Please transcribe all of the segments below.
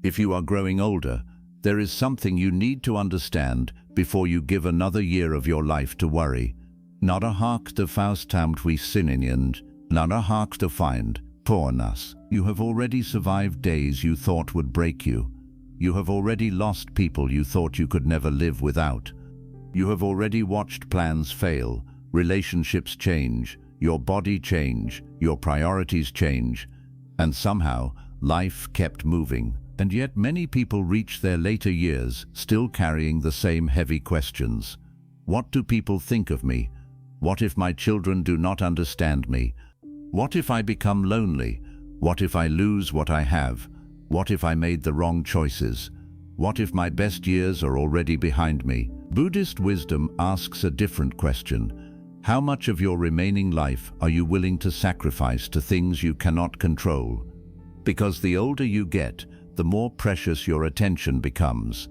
If you are growing older, there is something you need to understand before you give another year of your life to worry. Nara hakte faustamt vi sininind, nara hakte find, pornas. You have already survived days you thought would break you. You have already lost people you thought you could never live without. You have already watched plans fail, relationships change, your body change, your priorities change, and somehow life kept moving. And yet many people reach their later years still carrying the same heavy questions. What do people think of me? What if my children do not understand me? What if I become lonely? What if I lose what I have? What if I made the wrong choices? What if my best years are already behind me? Buddhist wisdom asks a different question. How much of your remaining life are you willing to sacrifice to things you cannot control? Because the older you get, the more precious your attention becomes.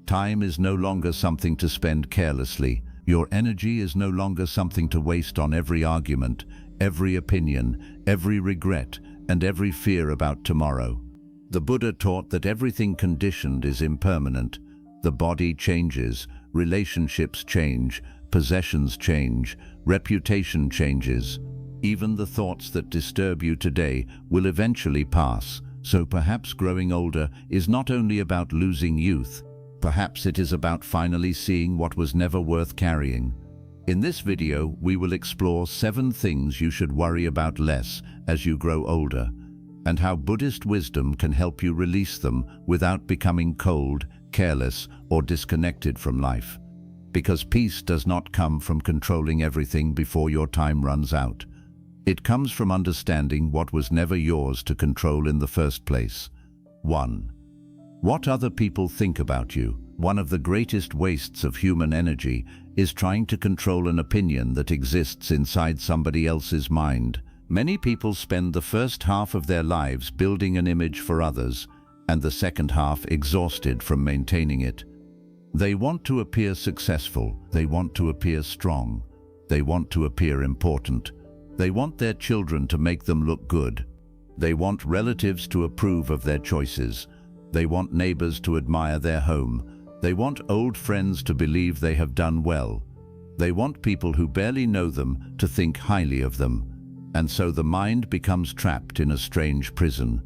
Time is no longer something to spend carelessly. Your energy is no longer something to waste on every argument, every opinion, every regret, and every fear about tomorrow. The Buddha taught that everything conditioned is impermanent. The body changes, relationships change, possessions change, reputation changes. Even the thoughts that disturb you today will eventually pass. So perhaps growing older is not only about losing youth, perhaps it is about finally seeing what was never worth carrying. In this video, we will explore 7 things you should worry about less as you grow older, and how Buddhist wisdom can help you release them without becoming cold, careless, or disconnected from life. Because peace does not come from controlling everything before your time runs out. It comes from understanding what was never yours to control in the first place. 1. What other people think about you. One of the greatest wastes of human energy is trying to control an opinion that exists inside somebody else's mind. Many people spend the first half of their lives building an image for others, and the second half exhausted from maintaining it. They want to appear successful, they want to appear strong, they want to appear important. They want their children to make them look good. They want relatives to approve of their choices. They want neighbors to admire their home. They want old friends to believe they have done well. They want people who barely know them to think highly of them. And so the mind becomes trapped in a strange prison.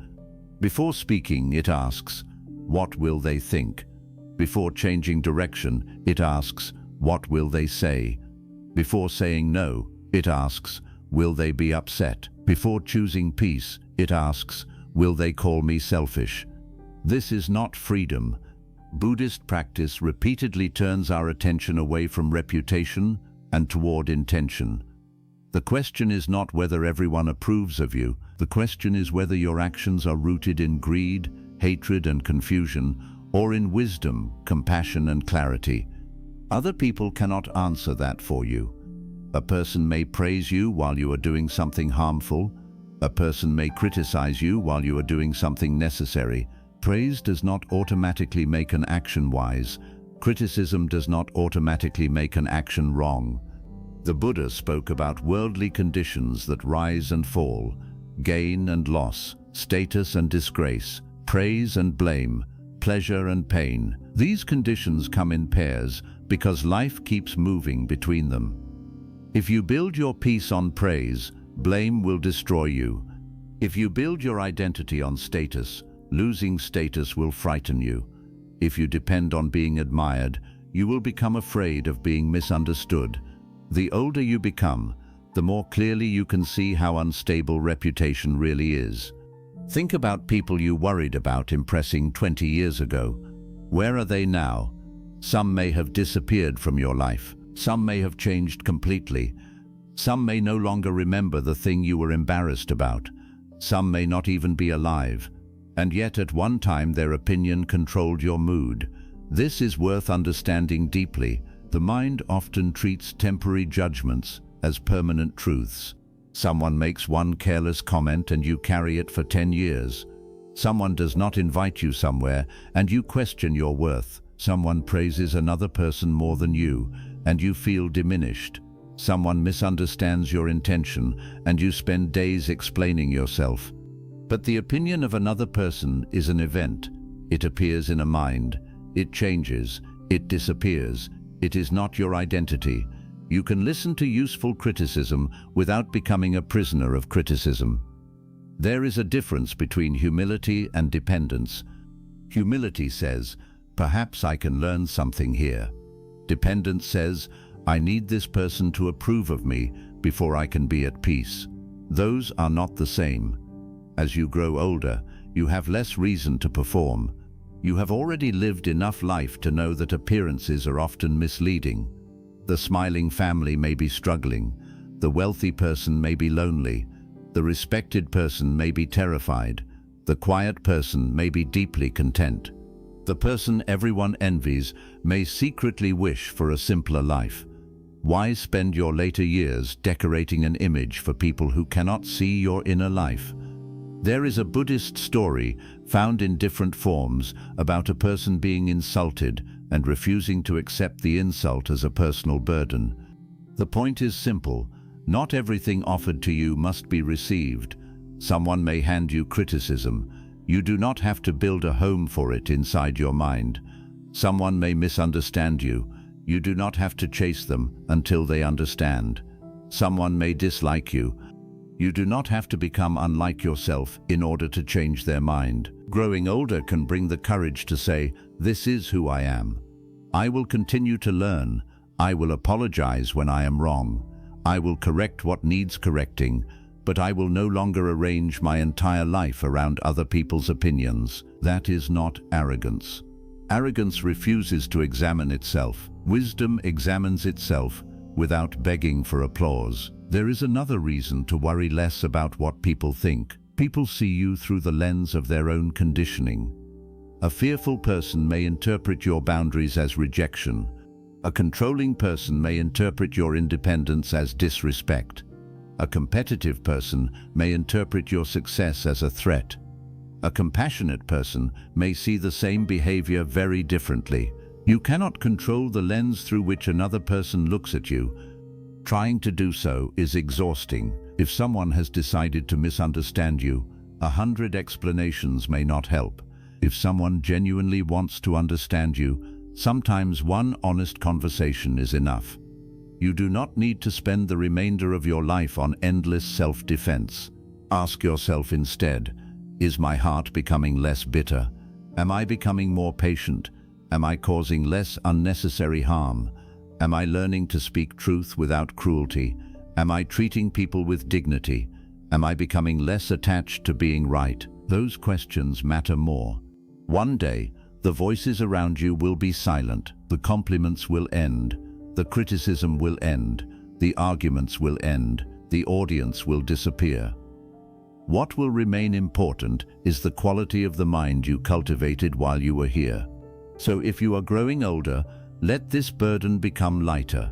Before speaking, it asks, what will they think? Before changing direction, it asks, what will they say? Before saying no, it asks, will they be upset? Before choosing peace, it asks, will they call me selfish? This is not freedom. Buddhist practice repeatedly turns our attention away from reputation and toward intention. The question is not whether everyone approves of you. The question is whether your actions are rooted in greed, hatred, and confusion, or in wisdom, compassion, and clarity. Other people cannot answer that for you. A person may praise you while you are doing something harmful. A person may criticize you while you are doing something necessary. Praise does not automatically make an action wise. Criticism does not automatically make an action wrong. The Buddha spoke about worldly conditions that rise and fall, gain and loss, status and disgrace, praise and blame, pleasure and pain. These conditions come in pairs because life keeps moving between them. If you build your peace on praise, blame will destroy you. If you build your identity on status, losing status will frighten you. If you depend on being admired, you will become afraid of being misunderstood. The older you become, the more clearly you can see how unstable reputation really is. Think about people you worried about impressing 20 years ago. Where are they now? Some may have disappeared from your life. Some may have changed completely. Some may no longer remember the thing you were embarrassed about. Some may not even be alive. And yet at one time their opinion controlled your mood. This is worth understanding deeply. The mind often treats temporary judgments as permanent truths. Someone makes one careless comment and you carry it for 10 years. Someone does not invite you somewhere and you question your worth. Someone praises another person more than you and you feel diminished. Someone misunderstands your intention and you spend days explaining yourself. But the opinion of another person is an event. It appears in a mind. It changes. It disappears. It is not your identity. You can listen to useful criticism without becoming a prisoner of criticism. There is a difference between humility and dependence. Humility says, perhaps I can learn something here. Dependence says, I need this person to approve of me before I can be at peace. Those are not the same. As you grow older, you have less reason to perform. You have already lived enough life to know that appearances are often misleading. The smiling family may be struggling. The wealthy person may be lonely. The respected person may be terrified. The quiet person may be deeply content. The person everyone envies may secretly wish for a simpler life. Why spend your later years decorating an image for people who cannot see your inner life? There is a Buddhist story found in different forms about a person being insulted and refusing to accept the insult as a personal burden. The point is simple. Not everything offered to you must be received. Someone may hand you criticism. You do not have to build a home for it inside your mind. Someone may misunderstand you. You do not have to chase them until they understand. Someone may dislike you. You do not have to become unlike yourself in order to change their mind. Growing older can bring the courage to say, this is who I am. I will continue to learn. I will apologize when I am wrong. I will correct what needs correcting, but I will no longer arrange my entire life around other people's opinions. That is not arrogance. Arrogance refuses to examine itself. Wisdom examines itself without begging for applause. There is another reason to worry less about what people think. People see you through the lens of their own conditioning. A fearful person may interpret your boundaries as rejection. A controlling person may interpret your independence as disrespect. A competitive person may interpret your success as a threat. A compassionate person may see the same behavior very differently. You cannot control the lens through which another person looks at you. Trying to do so is exhausting. If someone has decided to misunderstand you, 100 explanations may not help. If someone genuinely wants to understand you, sometimes one honest conversation is enough. You do not need to spend the remainder of your life on endless self-defense. Ask yourself instead, is my heart becoming less bitter? Am I becoming more patient? Am I causing less unnecessary harm? Am I learning to speak truth without cruelty? Am I treating people with dignity? Am I becoming less attached to being right? Those questions matter more. One day, the voices around you will be silent. The compliments will end. The criticism will end. The arguments will end. The audience will disappear. What will remain important is the quality of the mind you cultivated while you were here. So if you are growing older, let this burden become lighter.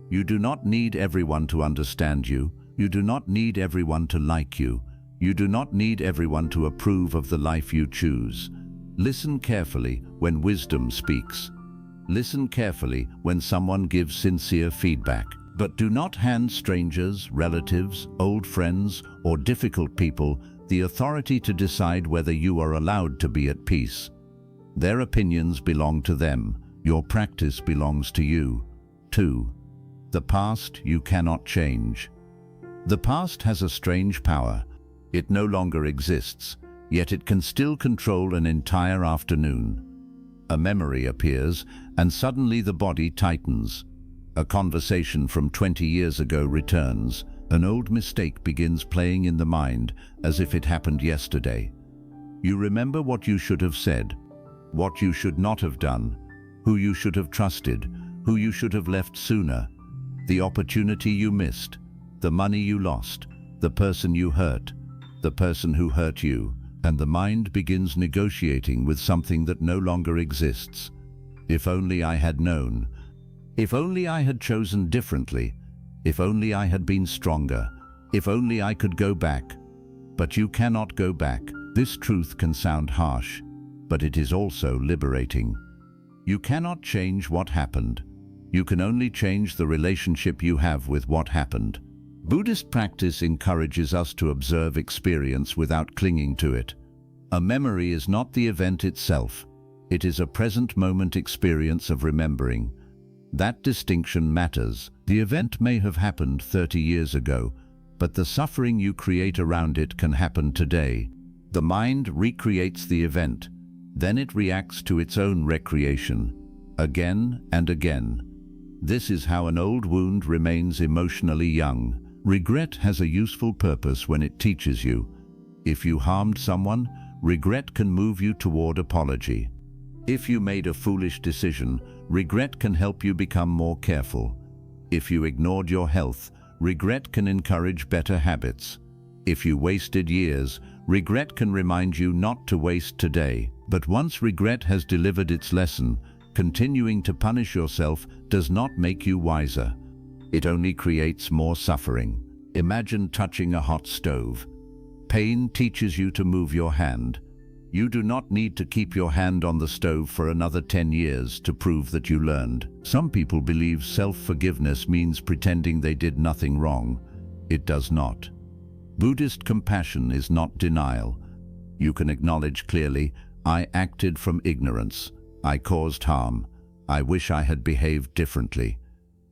You do not need everyone to understand you. You do not need everyone to like you. You do not need everyone to approve of the life you choose. Listen carefully when wisdom speaks. Listen carefully when someone gives sincere feedback. But do not hand strangers, relatives, old friends, or difficult people the authority to decide whether you are allowed to be at peace. Their opinions belong to them. Your practice belongs to you. 2. The past you cannot change. The past has a strange power. It no longer exists, yet it can still control an entire afternoon. A memory appears, and suddenly the body tightens. A conversation from 20 years ago returns. An old mistake begins playing in the mind as if it happened yesterday. You remember what you should have said, what you should not have done, who you should have trusted, who you should have left sooner, the opportunity you missed, the money you lost, the person you hurt, the person who hurt you, and the mind begins negotiating with something that no longer exists. If only I had known. If only I had chosen differently. If only I had been stronger. If only I could go back. But you cannot go back. This truth can sound harsh, but it is also liberating. You cannot change what happened. You can only change the relationship you have with what happened. Buddhist practice encourages us to observe experience without clinging to it. A memory is not the event itself. It is a present moment experience of remembering. That distinction matters. The event may have happened 30 years ago, but the suffering you create around it can happen today. The mind recreates the event, then it reacts to its own recreation, again and again. This is how an old wound remains emotionally young. Regret has a useful purpose when it teaches you. If you harmed someone, regret can move you toward apology. If you made a foolish decision, regret can help you become more careful. If you ignored your health, regret can encourage better habits. If you wasted years, regret can remind you not to waste today. But once regret has delivered its lesson, continuing to punish yourself does not make you wiser. It only creates more suffering. Imagine touching a hot stove. Pain teaches you to move your hand. You do not need to keep your hand on the stove for another 10 years to prove that you learned. Some people believe self-forgiveness means pretending they did nothing wrong. It does not. Buddhist compassion is not denial. You can acknowledge clearly, I acted from ignorance. I caused harm. I wish I had behaved differently.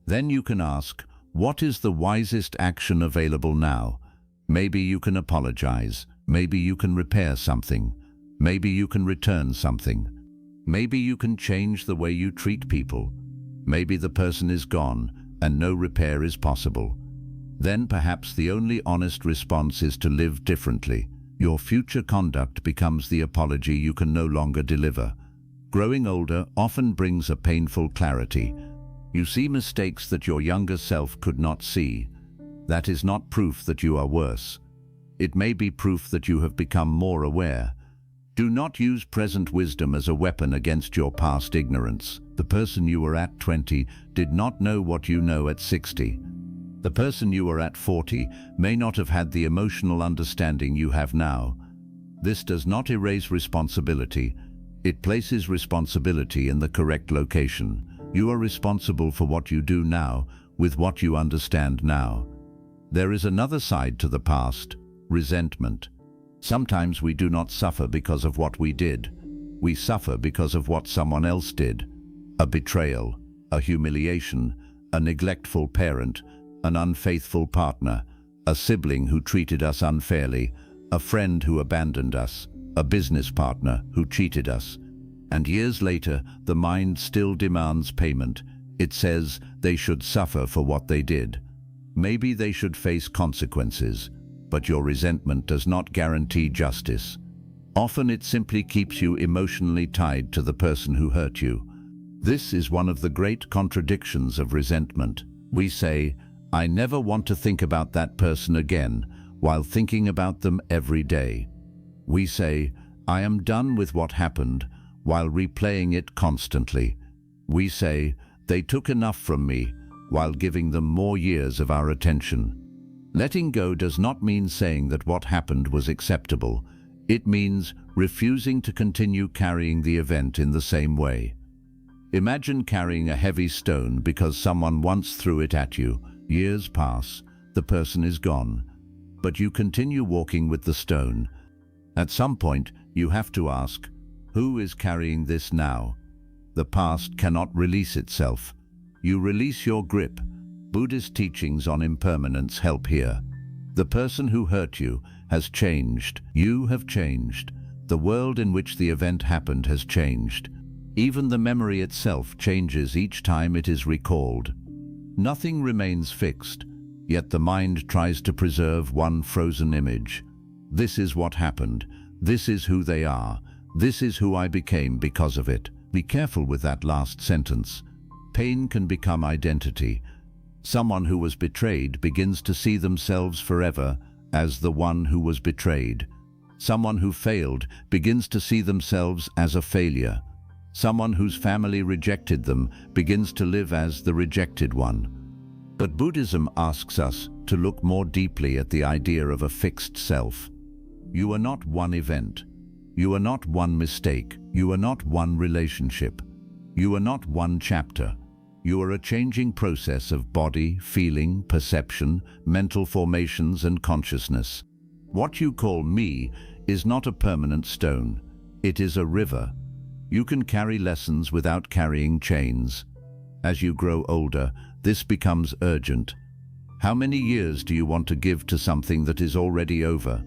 Then you can ask, what is the wisest action available now? Maybe you can apologize. Maybe you can repair something. Maybe you can return something. Maybe you can change the way you treat people. Maybe the person is gone and no repair is possible. Then perhaps the only honest response is to live differently. Your future conduct becomes the apology you can no longer deliver. Growing older often brings a painful clarity. You see mistakes that your younger self could not see. That is not proof that you are worse. It may be proof that you have become more aware. Do not use present wisdom as a weapon against your past ignorance. The person you were at 20 did not know what you know at 60. The person you were at 40 may not have had the emotional understanding you have now. This does not erase responsibility. It places responsibility in the correct location. You are responsible for what you do now with what you understand now. There is another side to the past, resentment. Sometimes we do not suffer because of what we did. We suffer because of what someone else did. A betrayal, a humiliation, a neglectful parent, an unfaithful partner, a sibling who treated us unfairly, a friend who abandoned us, a business partner who cheated us. And years later, the mind still demands payment. It says they should suffer for what they did. Maybe they should face consequences, but your resentment does not guarantee justice. Often it simply keeps you emotionally tied to the person who hurt you. This is one of the great contradictions of resentment. We say, I never want to think about that person again, while thinking about them every day. We say, I am done with what happened, while replaying it constantly. We say, they took enough from me, while giving them more years of our attention. Letting go does not mean saying that what happened was acceptable. It means refusing to continue carrying the event in the same way. Imagine carrying a heavy stone because someone once threw it at you. Years pass, the person is gone, but you continue walking with the stone. At some point, you have to ask, who is carrying this now? The past cannot release itself. You release your grip. Buddhist teachings on impermanence help here. The person who hurt you has changed. You have changed. The world in which the event happened has changed. Even the memory itself changes each time it is recalled. Nothing remains fixed, yet the mind tries to preserve one frozen image. This is what happened. This is who they are. This is who I became because of it. Be careful with that last sentence. Pain can become identity. Someone who was betrayed begins to see themselves forever as the one who was betrayed. Someone who failed begins to see themselves as a failure. Someone whose family rejected them begins to live as the rejected one. But Buddhism asks us to look more deeply at the idea of a fixed self. You are not one event. You are not one mistake. You are not one relationship. You are not one chapter. You are a changing process of body, feeling, perception, mental formations, and consciousness. What you call me is not a permanent stone. It is a river. You can carry lessons without carrying chains. As you grow older, this becomes urgent. How many years do you want to give to something that is already over?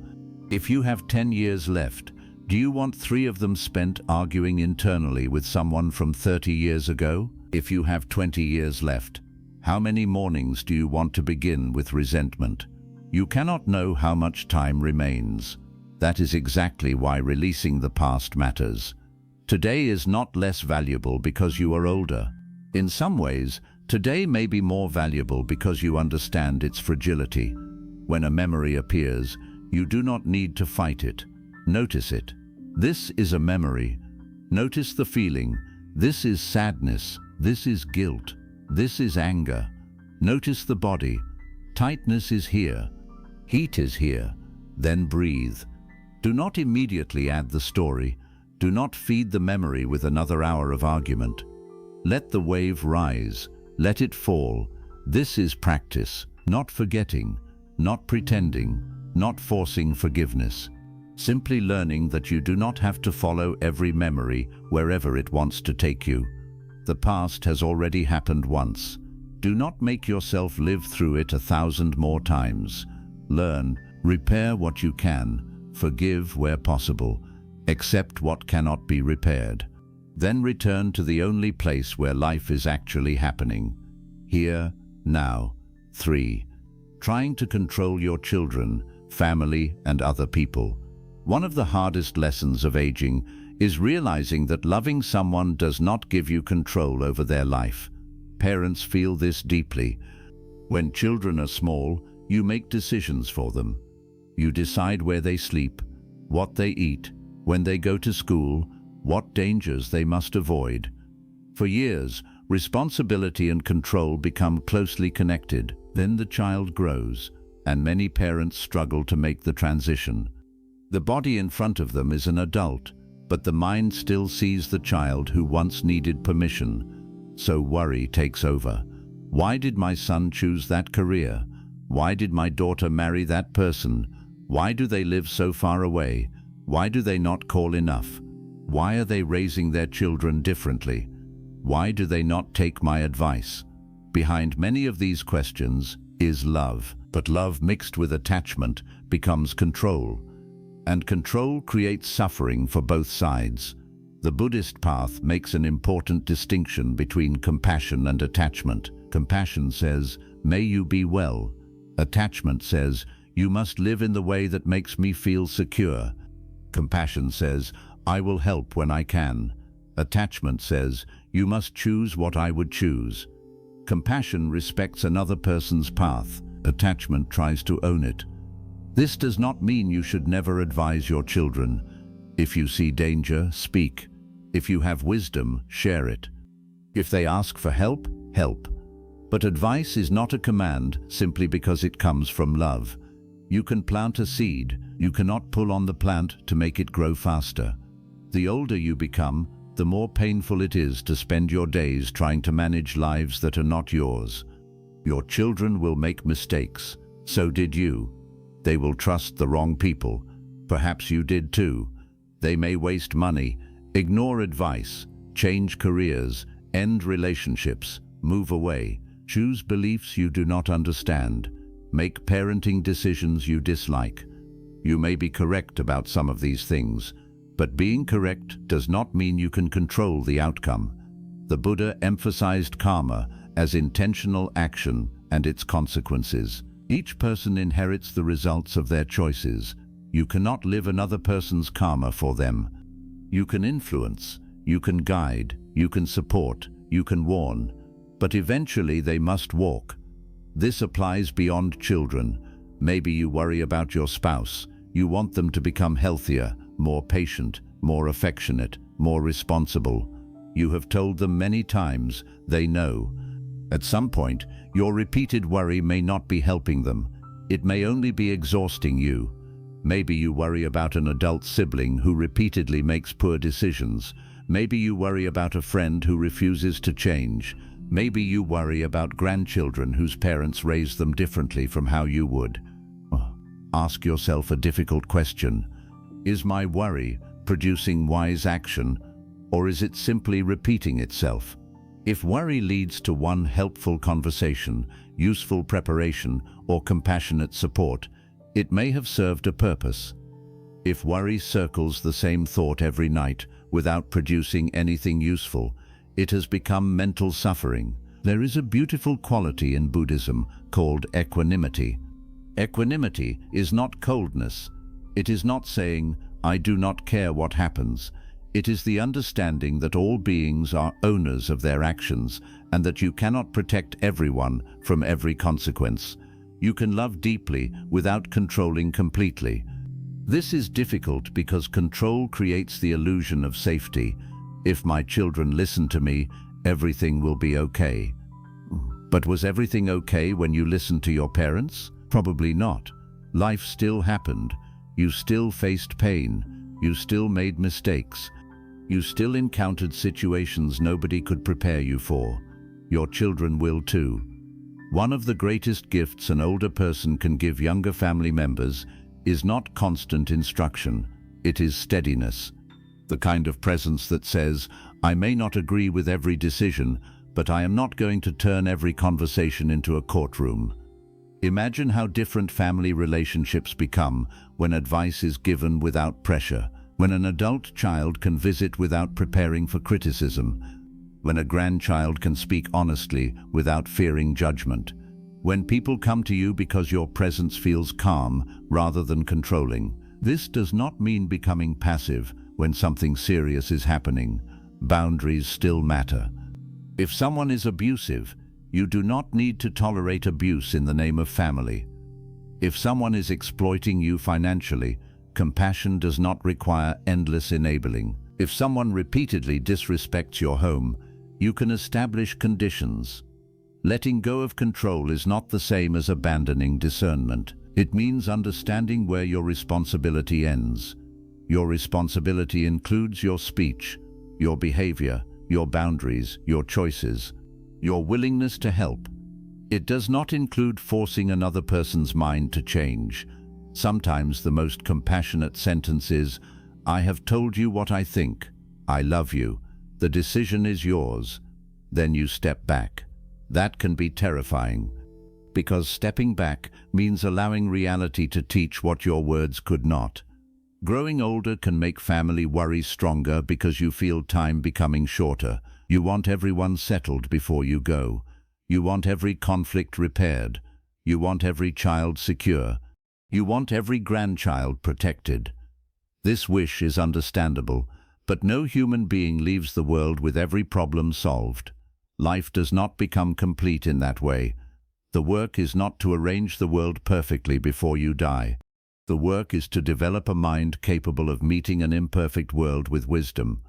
If you have 10 years left, do you want 3 of them spent arguing internally with someone from 30 years ago? If you have 20 years left, how many mornings do you want to begin with resentment? You cannot know how much time remains. That is exactly why releasing the past matters. Today is not less valuable because you are older. In some ways, today may be more valuable because you understand its fragility. When a memory appears, you do not need to fight it. Notice it. This is a memory. Notice the feeling. This is sadness. This is guilt. This is anger. Notice the body. Tightness is here. Heat is here. Then breathe. Do not immediately add the story. Do not feed the memory with another hour of argument. Let the wave rise. Let it fall. This is practice, not forgetting, not pretending, not forcing forgiveness. Simply learning that you do not have to follow every memory wherever it wants to take you. The past has already happened once. Do not make yourself live through it 1,000 more times. Learn, repair what you can, forgive where possible, accept what cannot be repaired. Then return to the only place where life is actually happening. Here, now. 3. Trying to control your children, family, and other people. One of the hardest lessons of aging is realizing that loving someone does not give you control over their life. Parents feel this deeply. When children are small, you make decisions for them. You decide where they sleep, what they eat, when they go to school, what dangers they must avoid. For years, responsibility and control become closely connected. Then the child grows, and many parents struggle to make the transition. The body in front of them is an adult, but the mind still sees the child who once needed permission. So worry takes over. Why did my son choose that career? Why did my daughter marry that person? Why do they live so far away? Why do they not call enough? Why are they raising their children differently? Why do they not take my advice? Behind many of these questions is love, but love mixed with attachment becomes control. And control creates suffering for both sides. The Buddhist path makes an important distinction between compassion and attachment. Compassion says, "May you be well." Attachment says, "You must live in the way that makes me feel secure." Compassion says, "I will help when I can." Attachment says, "You must choose what I would choose." Compassion respects another person's path. Attachment tries to own it. This does not mean you should never advise your children. If you see danger, speak. If you have wisdom, share it. If they ask for help, help. But advice is not a command simply because it comes from love. You can plant a seed. You cannot pull on the plant to make it grow faster. The older you become, the more painful it is to spend your days trying to manage lives that are not yours. Your children will make mistakes. So did you. They will trust the wrong people. Perhaps you did too. They may waste money, ignore advice, change careers, end relationships, move away, choose beliefs you do not understand, make parenting decisions you dislike. You may be correct about some of these things, but being correct does not mean you can control the outcome. The Buddha emphasized karma as intentional action and its consequences. Each person inherits the results of their choices. You cannot live another person's karma for them. You can influence, you can guide, you can support, you can warn, but eventually they must walk. This applies beyond children. Maybe you worry about your spouse. You want them to become healthier, more patient, more affectionate, more responsible. You have told them many times, they know. At some point, your repeated worry may not be helping them. It may only be exhausting you. Maybe you worry about an adult sibling who repeatedly makes poor decisions. Maybe you worry about a friend who refuses to change. Maybe you worry about grandchildren whose parents raise them differently from how you would. Ask yourself a difficult question. Is my worry producing wise action, or is it simply repeating itself? If worry leads to one helpful conversation, useful preparation, or compassionate support, it may have served a purpose. If worry circles the same thought every night without producing anything useful, it has become mental suffering. There is a beautiful quality in Buddhism called equanimity. Equanimity is not coldness. It is not saying, "I do not care what happens." It is the understanding that all beings are owners of their actions and that you cannot protect everyone from every consequence. You can love deeply without controlling completely. This is difficult because control creates the illusion of safety. If my children listen to me, everything will be okay. But was everything okay when you listened to your parents? Probably not. Life still happened. You still faced pain. You still made mistakes. You still encountered situations nobody could prepare you for. Your children will too. One of the greatest gifts an older person can give younger family members is not constant instruction. It is steadiness. The kind of presence that says, "I may not agree with every decision, but I am not going to turn every conversation into a courtroom." Imagine how different family relationships become when advice is given without pressure, when an adult child can visit without preparing for criticism, when a grandchild can speak honestly without fearing judgment, when people come to you because your presence feels calm rather than controlling. This does not mean becoming passive when something serious is happening. Boundaries still matter. If someone is abusive, you do not need to tolerate abuse in the name of family. If someone is exploiting you financially, compassion does not require endless enabling. If someone repeatedly disrespects your home, you can establish conditions. Letting go of control is not the same as abandoning discernment. It means understanding where your responsibility ends. Your responsibility includes your speech, your behavior, your boundaries, your choices, your willingness to help. It does not include forcing another person's mind to change. Sometimes the most compassionate sentence is, "I have told you what I think. I love you. The decision is yours." Then you step back. That can be terrifying, because stepping back means allowing reality to teach what your words could not. Growing older can make family worry stronger because you feel time becoming shorter. You want everyone settled before you go. You want every conflict repaired. You want every child secure. You want every grandchild protected. This wish is understandable, but no human being leaves the world with every problem solved. Life does not become complete in that way. The work is not to arrange the world perfectly before you die. The work is to develop a mind capable of meeting an imperfect world with wisdom.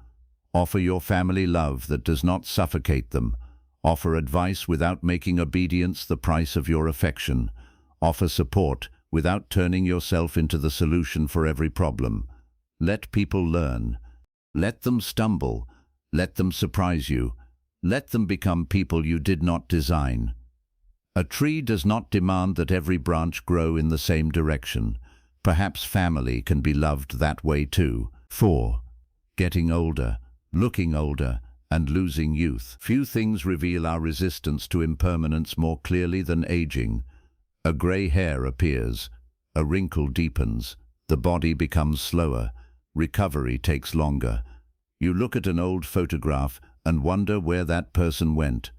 Offer your family love that does not suffocate them. Offer advice without making obedience the price of your affection. Offer support without turning yourself into the solution for every problem. Let people learn. Let them stumble. Let them surprise you. Let them become people you did not design. A tree does not demand that every branch grow in the same direction. Perhaps family can be loved that way too. 4. Getting older, looking older, and losing youth. Few things reveal our resistance to impermanence more clearly than aging. A grey hair appears, a wrinkle deepens, the body becomes slower, recovery takes longer. You look at an old photograph and wonder where that person went.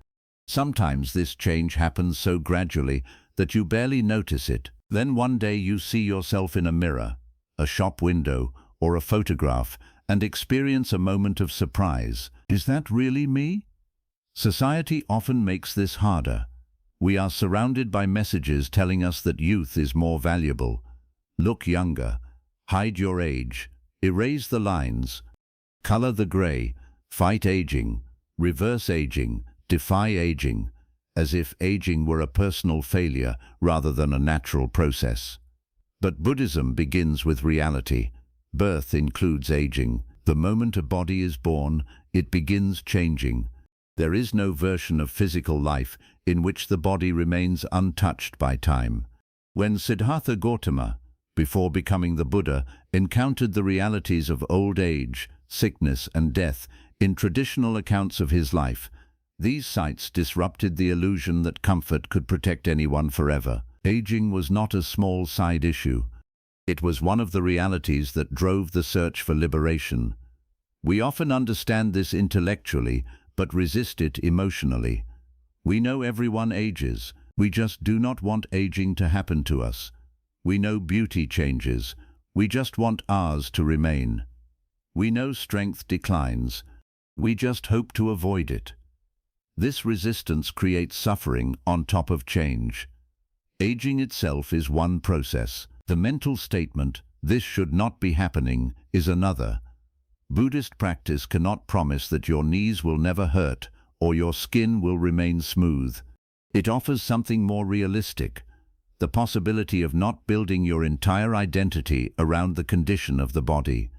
Sometimes this change happens so gradually that you barely notice it. Then one day you see yourself in a mirror, a shop window, or a photograph, and experience a moment of surprise. Is that really me? Society often makes this harder. We are surrounded by messages telling us that youth is more valuable. Look younger, hide your age, erase the lines, color the gray, fight aging, reverse aging, defy aging, as if aging were a personal failure rather than a natural process. But Buddhism begins with reality. Birth includes aging. The moment a body is born, it begins changing. There is no version of physical life in which the body remains untouched by time. When Siddhartha Gautama, before becoming the Buddha, encountered the realities of old age, sickness and death in traditional accounts of his life. These sights disrupted the illusion that comfort could protect anyone forever. Aging was not a small side issue. It was one of the realities that drove the search for liberation. We often understand this intellectually, but resist it emotionally. We know everyone ages. We just do not want aging to happen to us. We know beauty changes. We just want ours to remain. We know strength declines. We just hope to avoid it. This resistance creates suffering on top of change. Aging itself is one process. The mental statement, "This should not be happening," is another. Buddhist practice cannot promise that your knees will never hurt or your skin will remain smooth. It offers something more realistic, the possibility of not building your entire identity around the condition of the body.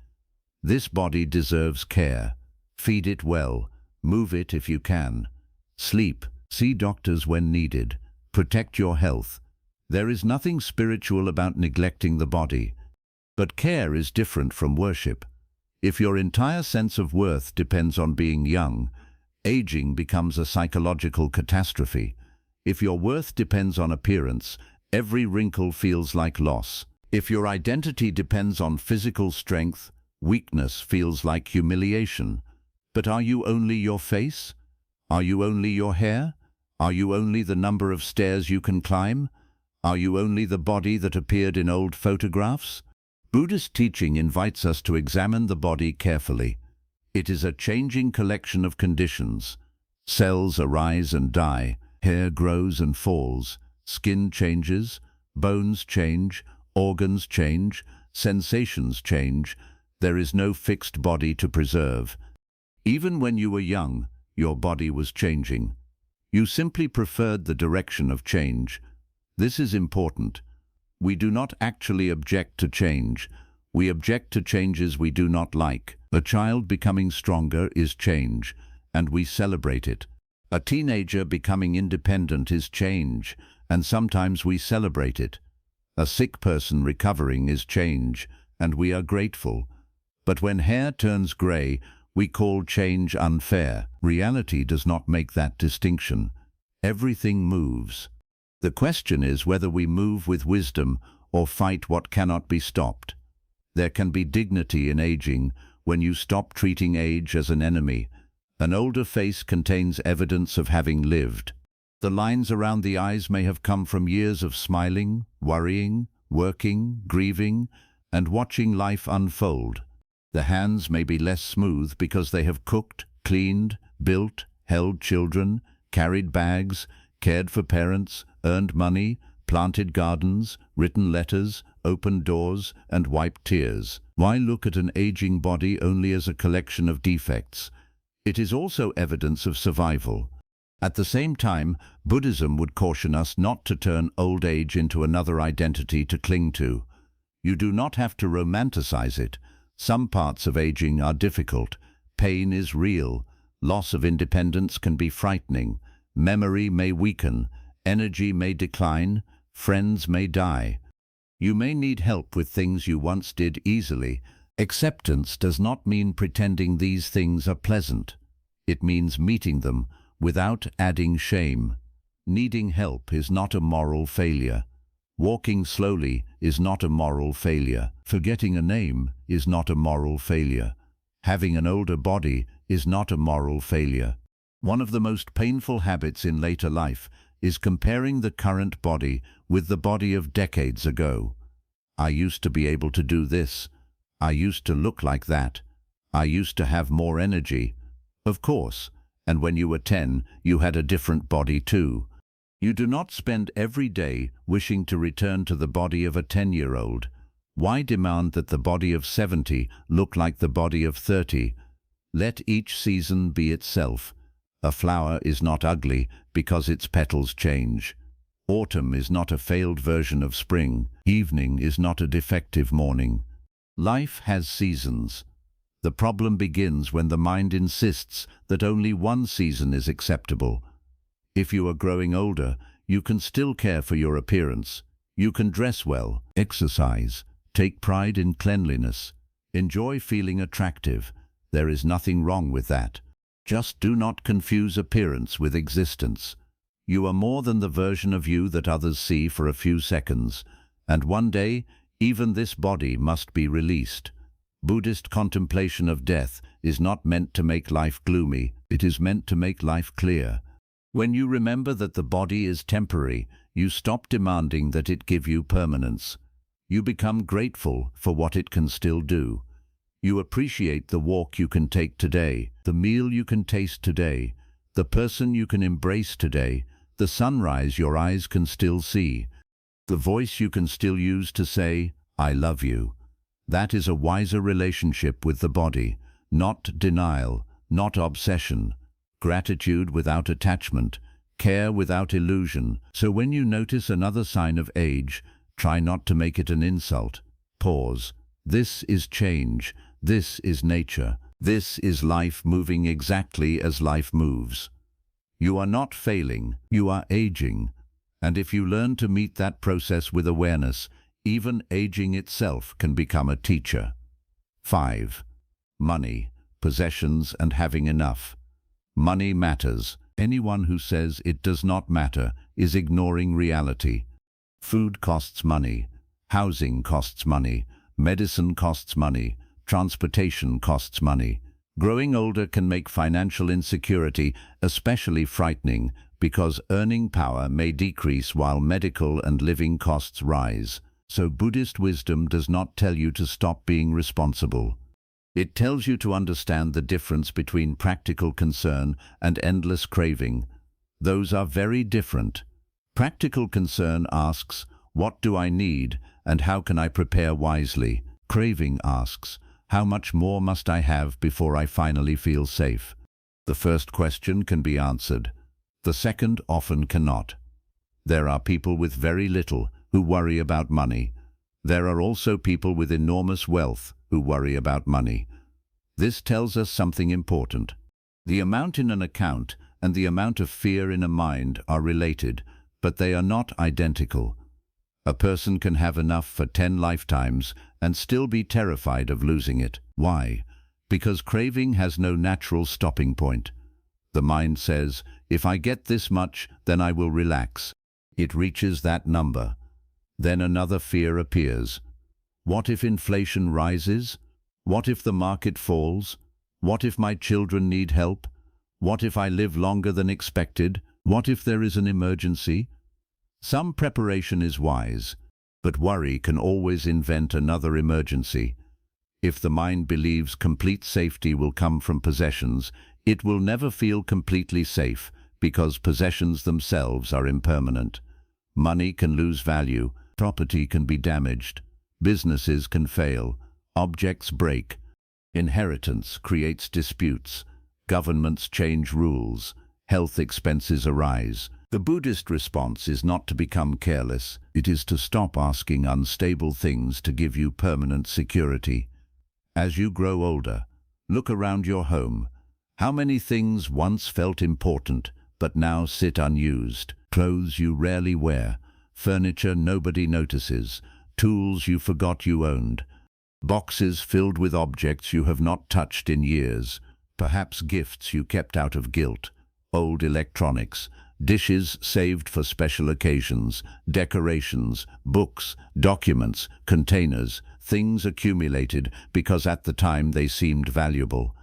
This body deserves care. Feed it well. Move it if you can. Sleep. See doctors when needed. Protect your health. There is nothing spiritual about neglecting the body. But care is different from worship. If your entire sense of worth depends on being young, aging becomes a psychological catastrophe. If your worth depends on appearance, every wrinkle feels like loss. If your identity depends on physical strength, weakness feels like humiliation. But are you only your face? Are you only your hair? Are you only the number of stairs you can climb? Are you only the body that appeared in old photographs? Buddhist teaching invites us to examine the body carefully. It is a changing collection of conditions. Cells arise and die, hair grows and falls, skin changes, bones change, organs change, sensations change. There is no fixed body to preserve. Even when you were young, your body was changing. You simply preferred the direction of change. This is important. We do not actually object to change. We object to changes we do not like. A child becoming stronger is change, and we celebrate it. A teenager becoming independent is change, and sometimes we celebrate it. A sick person recovering is change, and we are grateful. But when hair turns grey, we call change unfair. Reality does not make that distinction. Everything moves. The question is whether we move with wisdom or fight what cannot be stopped. There can be dignity in aging when you stop treating age as an enemy. An older face contains evidence of having lived. The lines around the eyes may have come from years of smiling, worrying, working, grieving, and watching life unfold. The hands may be less smooth because they have cooked, cleaned, built, held children, carried bags, cared for parents, earned money, planted gardens, written letters, opened doors, and wiped tears. Why look at an aging body only as a collection of defects? It is also evidence of survival. At the same time, Buddhism would caution us not to turn old age into another identity to cling to. You do not have to romanticize it. Some parts of aging are difficult. Pain is real. Loss of independence can be frightening. Memory may weaken. Energy may decline. Friends may die. You may need help with things you once did easily. Acceptance does not mean pretending these things are pleasant. It means meeting them without adding shame. Needing help is not a moral failure. Walking slowly is not a moral failure. Forgetting a name is not a moral failure. Having an older body is not a moral failure. One of the most painful habits in later life is comparing the current body with the body of decades ago. I used to be able to do this. I used to look like that. I used to have more energy. Of course, and when you were 10, you had a different body too. You do not spend every day wishing to return to the body of a 10-year-old. Why demand that the body of 70 look like the body of 30? Let each season be itself. A flower is not ugly because its petals change. Autumn is not a failed version of spring. Evening is not a defective morning. Life has seasons. The problem begins when the mind insists that only one season is acceptable. If you are growing older, you can still care for your appearance. You can dress well, exercise, Take pride in cleanliness. Enjoy feeling attractive. There is nothing wrong with that. Just do not confuse appearance with existence. You are more than the version of you that others see for a few seconds, and one day, even this body must be released. Buddhist contemplation of death is not meant to make life gloomy, it is meant to make life clear. When you remember that the body is temporary, you stop demanding that it give you permanence. You become grateful for what it can still do. You appreciate the walk you can take today, the meal you can taste today, the person you can embrace today, the sunrise your eyes can still see, the voice you can still use to say, "I love you." That is a wiser relationship with the body, not denial, not obsession, gratitude without attachment, care without illusion. So when you notice another sign of age, try not to make it an insult. Pause. This is change. This is nature. This is life moving exactly as life moves. You are not failing, you are aging. And if you learn to meet that process with awareness, even aging itself can become a teacher. 5. Money, possessions, and having enough. Money matters. Anyone who says it does not matter is ignoring reality. Food costs money. Housing costs money. Medicine costs money. Transportation costs money. Growing older can make financial insecurity especially frightening because earning power may decrease while medical and living costs rise. So Buddhist wisdom does not tell you to stop being responsible. It tells you to understand the difference between practical concern and endless craving. Those are very different. Practical concern asks, "What do I need and how can I prepare wisely?" Craving asks, "How much more must I have before I finally feel safe?" The first question can be answered. The second often cannot. There are people with very little who worry about money. There are also people with enormous wealth who worry about money. This tells us something important. The amount in an account and the amount of fear in a mind are related, but they are not identical. A person can have enough for 10 lifetimes and still be terrified of losing it. Why? Because craving has no natural stopping point. The mind says, "If I get this much, then I will relax." It reaches that number. Then another fear appears. What if inflation rises? What if the market falls? What if my children need help? What if I live longer than expected? What if there is an emergency? Some preparation is wise, but worry can always invent another emergency. If the mind believes complete safety will come from possessions, it will never feel completely safe because possessions themselves are impermanent. Money can lose value, property can be damaged, businesses can fail, objects break, inheritance creates disputes, governments change rules, health expenses arise. The Buddhist response is not to become careless, it is to stop asking unstable things to give you permanent security. As you grow older, look around your home. How many things once felt important but now sit unused? Clothes you rarely wear, furniture nobody notices, tools you forgot you owned, boxes filled with objects you have not touched in years, perhaps gifts you kept out of guilt, old electronics, dishes saved for special occasions, decorations, books, documents, containers, things accumulated because at the time they seemed valuable.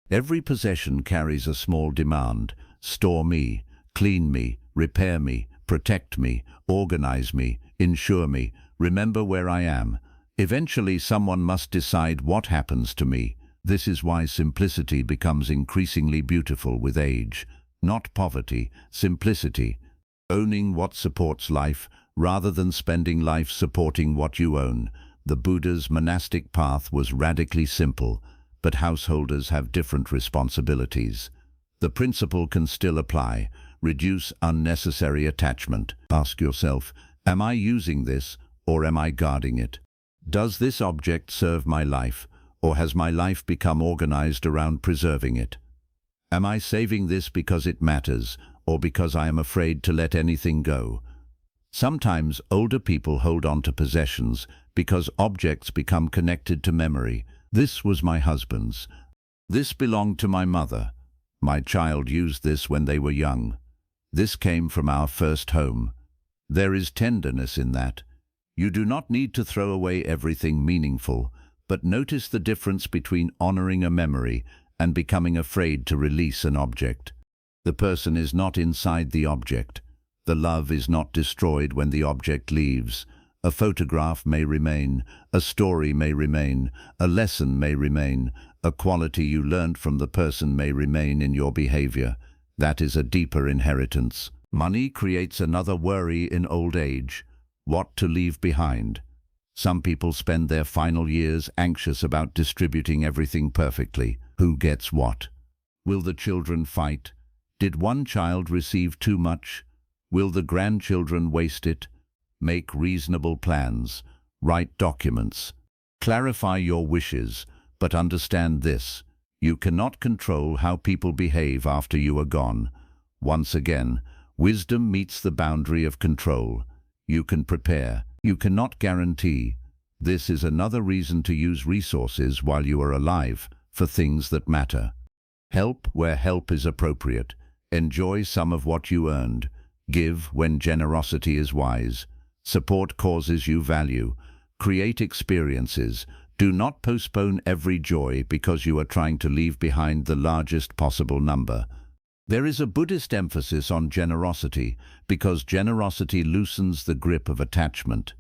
Every possession carries a small demand: store me, clean me, repair me, protect me, organize me, insure me, remember where I am. Eventually someone must decide what happens to me. This is why simplicity becomes increasingly beautiful with age. Not poverty, simplicity. Owning what supports life, rather than spending life supporting what you own. The Buddha's monastic path was radically simple, but householders have different responsibilities. The principle can still apply. Reduce unnecessary attachment. Ask yourself, am I using this or am I guarding it? Does this object serve my life, or has my life become organized around preserving it? Am I saving this because it matters, or because I am afraid to let anything go? Sometimes older people hold on to possessions because objects become connected to memory. This was my husband's. This belonged to my mother. My child used this when they were young. This came from our first home. There is tenderness in that. You do not need to throw away everything meaningful, but notice the difference between honoring a memory and becoming afraid to release an object. The person is not inside the object. The love is not destroyed when the object leaves. A photograph may remain, a story may remain, a lesson may remain, a quality you learned from the person may remain in your behavior. That is a deeper inheritance. Money creates another worry in old age: what to leave behind. Some people spend their final years anxious about distributing everything perfectly. Who gets what? Will the children fight? Did one child receive too much? Will the grandchildren waste it? Make reasonable plans. Write documents. Clarify your wishes, but understand this: you cannot control how people behave after you are gone. Once again, wisdom meets the boundary of control. You can prepare. You cannot guarantee. This is another reason to use resources while you are alive for things that matter. Help where help is appropriate. Enjoy some of what you earned. Give when generosity is wise. Support causes you value. Create experiences. Do not postpone every joy because you are trying to leave behind the largest possible number. There is a Buddhist emphasis on generosity because generosity loosens the grip of attachment.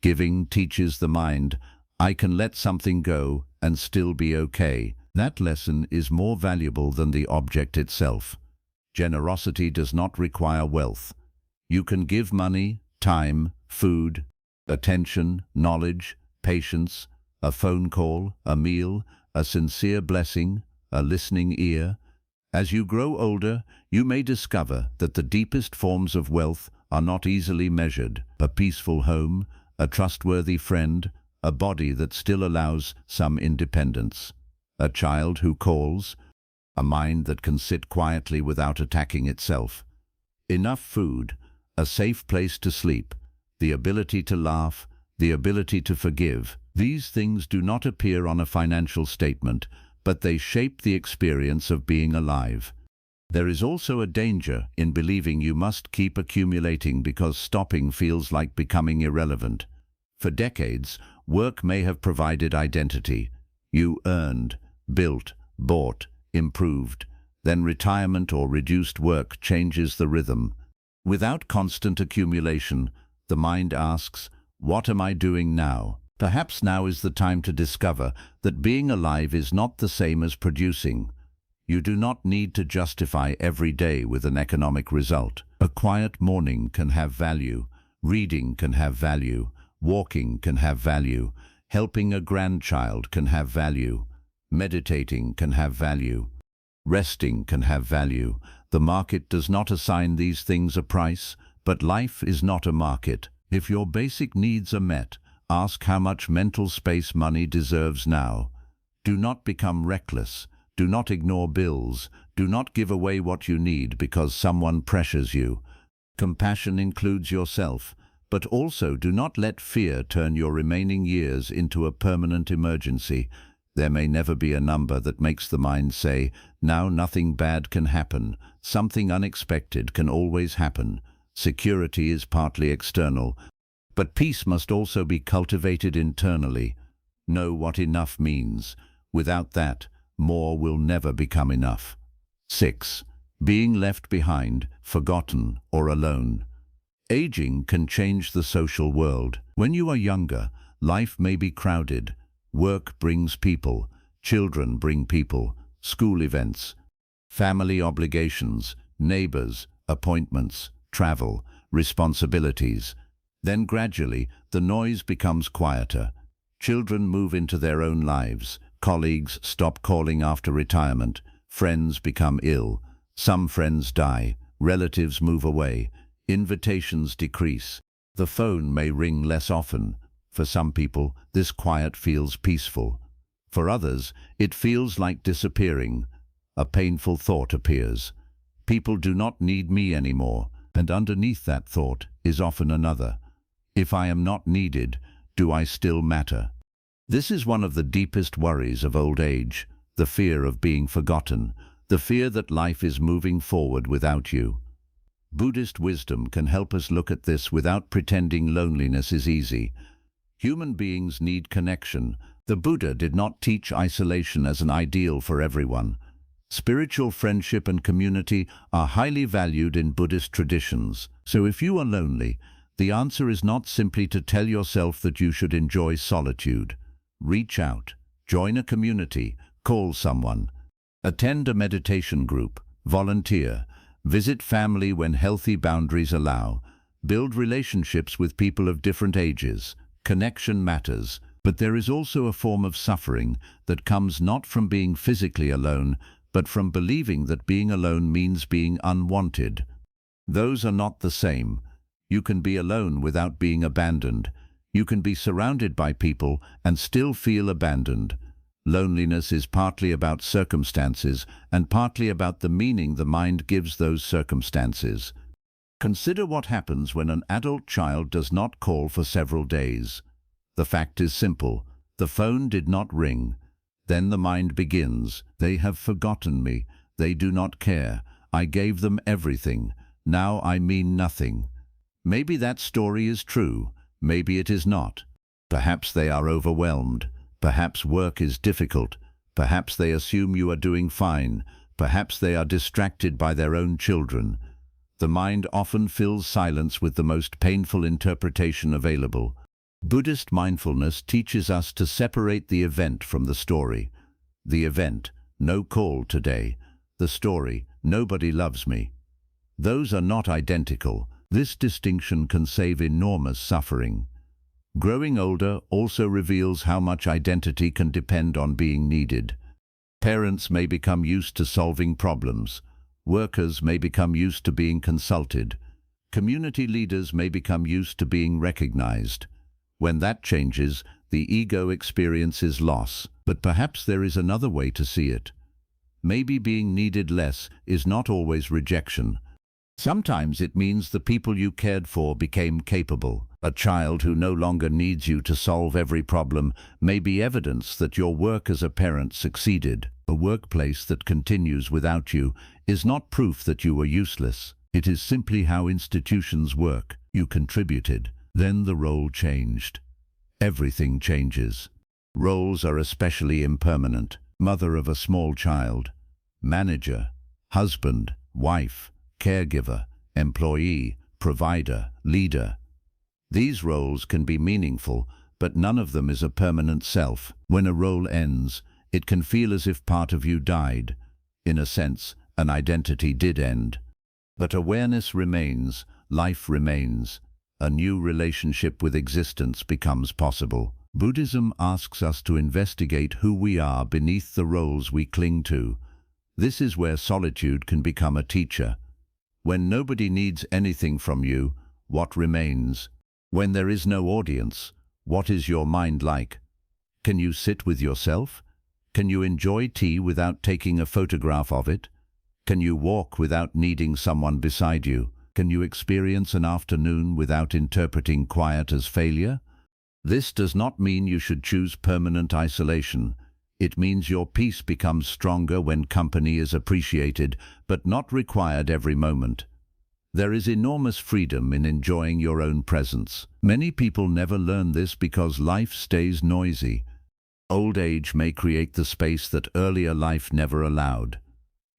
Giving teaches the mind, I can let something go and still be okay. That lesson is more valuable than the object itself. Generosity does not require wealth. You can give money, time, food, attention, knowledge, patience, a phone call, a meal, a sincere blessing, a listening ear. As you grow older, you may discover that the deepest forms of wealth are not easily measured: a peaceful home, a trustworthy friend, a body that still allows some independence, a child who calls, a mind that can sit quietly without attacking itself, enough food, a safe place to sleep, the ability to laugh, the ability to forgive. These things do not appear on a financial statement, but they shape the experience of being alive. There is also a danger in believing you must keep accumulating because stopping feels like becoming irrelevant. For decades, work may have provided identity. You earned, built, bought, improved. Then retirement or reduced work changes the rhythm. Without constant accumulation, the mind asks, what am I doing now? Perhaps now is the time to discover that being alive is not the same as producing. You do not need to justify every day with an economic result. A quiet morning can have value. Reading can have value. Walking can have value. Helping a grandchild can have value. Meditating can have value. Resting can have value. The market does not assign these things a price, but life is not a market. If your basic needs are met, ask how much mental space money deserves now. Do not become reckless. Do not ignore bills. Do not give away what you need because someone pressures you. Compassion includes yourself, but also do not let fear turn your remaining years into a permanent emergency. There may never be a number that makes the mind say, now nothing bad can happen. Something unexpected can always happen. Security is partly external, but peace must also be cultivated internally. Know what enough means. Without that, more will never become enough. 6. Being left behind, forgotten, or alone. Aging can change the social world. When you are younger, life may be crowded. Work brings people, children bring people, school events, family obligations, neighbors, appointments, travel, responsibilities. Then gradually, the noise becomes quieter. Children move into their own lives. Colleagues stop calling after retirement. Friends become ill. Some friends die. Relatives move away. Invitations decrease. The phone may ring less often. For some people, this quiet feels peaceful. For others, it feels like disappearing. A painful thought appears. People do not need me anymore, and underneath that thought is often another. If I am not needed, Do I still matter? This is one of the deepest worries of old age, the fear of being forgotten, the fear that life is moving forward without you. Buddhist wisdom can help us look at this without pretending loneliness is easy. Human beings need connection. The Buddha did not teach isolation as an ideal for everyone. Spiritual friendship and community are highly valued in Buddhist traditions. So if you are lonely, the answer is not simply to tell yourself that you should enjoy solitude. Reach out, join a community, call someone. Attend a meditation group, volunteer, visit family when healthy boundaries allow, build relationships with people of different ages. Connection matters, but there is also a form of suffering that comes not from being physically alone, but from believing that being alone means being unwanted. Those are not the same. You can be alone without being abandoned. You can be surrounded by people and still feel abandoned. Loneliness is partly about circumstances and partly about the meaning the mind gives those circumstances. Consider what happens when an adult child does not call for several days. The fact is simple. The phone did not ring. Then the mind begins. They have forgotten me. They do not care. I gave them everything. Now I mean nothing. Maybe that story is true. Maybe it is not. Perhaps they are overwhelmed. Perhaps work is difficult. Perhaps they assume you are doing fine. Perhaps they are distracted by their own children. The mind often fills silence with the most painful interpretation available. Buddhist mindfulness teaches us to separate the event from the story. The event, no call today. The story, nobody loves me. Those are not identical. This distinction can save enormous suffering. Growing older also reveals how much identity can depend on being needed. Parents may become used to solving problems. Workers may become used to being consulted. Community leaders may become used to being recognized. When that changes, the ego experiences loss. But perhaps there is another way to see it. Maybe being needed less is not always rejection. Sometimes it means the people you cared for became capable. A child who no longer needs you to solve every problem may be evidence that your work as a parent succeeded. A workplace that continues without you is not proof that you were useless. It is simply how institutions work. You contributed. Then the role changed. Everything changes. Roles are especially impermanent. Mother of a small child, manager, husband, wife, caregiver, employee, provider, leader. These roles can be meaningful, but none of them is a permanent self. When a role ends, it can feel as if part of you died. In a sense, an identity did end. But awareness remains, life remains. A new relationship with existence becomes possible. Buddhism asks us to investigate who we are beneath the roles we cling to. This is where solitude can become a teacher. When nobody needs anything from you, what remains? When there is no audience, what is your mind like? Can you sit with yourself? Can you enjoy tea without taking a photograph of it? Can you walk without needing someone beside you? Can you experience an afternoon without interpreting quiet as failure? This does not mean you should choose permanent isolation. It means your peace becomes stronger when company is appreciated, but not required every moment. There is enormous freedom in enjoying your own presence. Many people never learn this because life stays noisy. Old age may create the space that earlier life never allowed.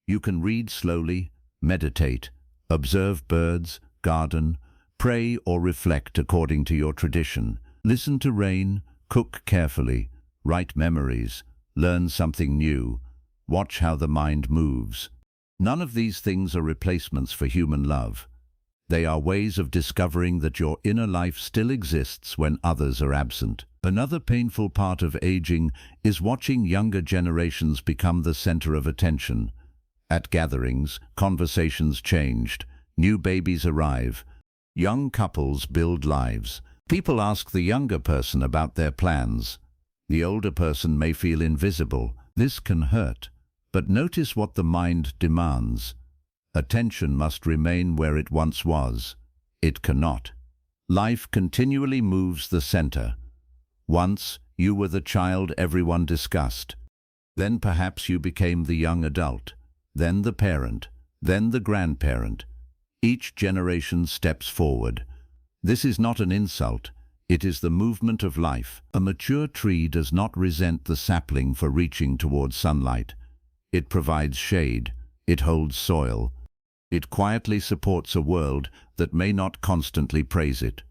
You can read slowly, meditate, observe birds, garden, pray or reflect according to your tradition. Listen to rain, cook carefully, write memories, learn something new, watch how the mind moves. None of these things are replacements for human love. They are ways of discovering that your inner life still exists when others are absent. Another painful part of aging is watching younger generations become the center of attention. At gatherings, conversations changed, new babies arrive, young couples build lives. People ask the younger person about their plans. The older person may feel invisible. This can hurt. But notice what the mind demands. Attention must remain where it once was. It cannot. Life continually moves the center. Once, you were the child everyone discussed. Then perhaps you became the young adult, then the parent, then the grandparent. Each generation steps forward. This is not an insult. It is the movement of life. A mature tree does not resent the sapling for reaching towards sunlight. It provides shade. It holds soil. It quietly supports a world that may not constantly praise it.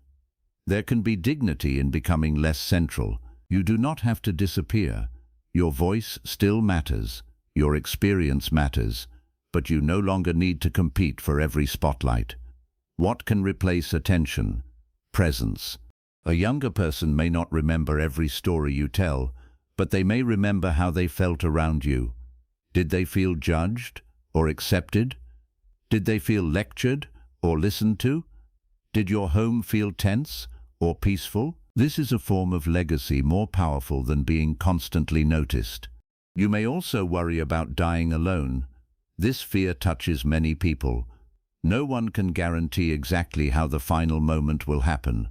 There can be dignity in becoming less central. You do not have to disappear. Your voice still matters. Your experience matters. But you no longer need to compete for every spotlight. What can replace attention? Presence. A younger person may not remember every story you tell, but they may remember how they felt around you. Did they feel judged or accepted? Did they feel lectured or listened to? Did your home feel tense or peaceful? This is a form of legacy more powerful than being constantly noticed. You may also worry about dying alone. This fear touches many people. No one can guarantee exactly how the final moment will happen.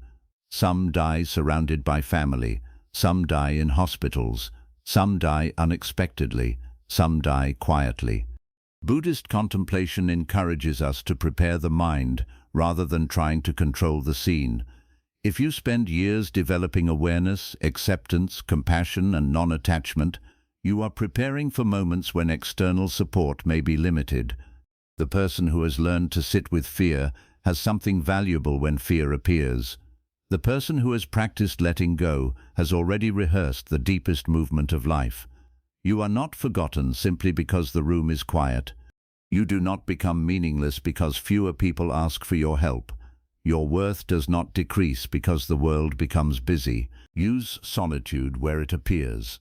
Some die surrounded by family, some die in hospitals, some die unexpectedly, some die quietly. Buddhist contemplation encourages us to prepare the mind rather than trying to control the scene. If you spend years developing awareness, acceptance, compassion, and non-attachment, you are preparing for moments when external support may be limited. The person who has learned to sit with fear has something valuable when fear appears. The person who has practiced letting go has already rehearsed the deepest movement of life. You are not forgotten simply because the room is quiet. You do not become meaningless because fewer people ask for your help. Your worth does not decrease because the world becomes busy. Use solitude where it appears.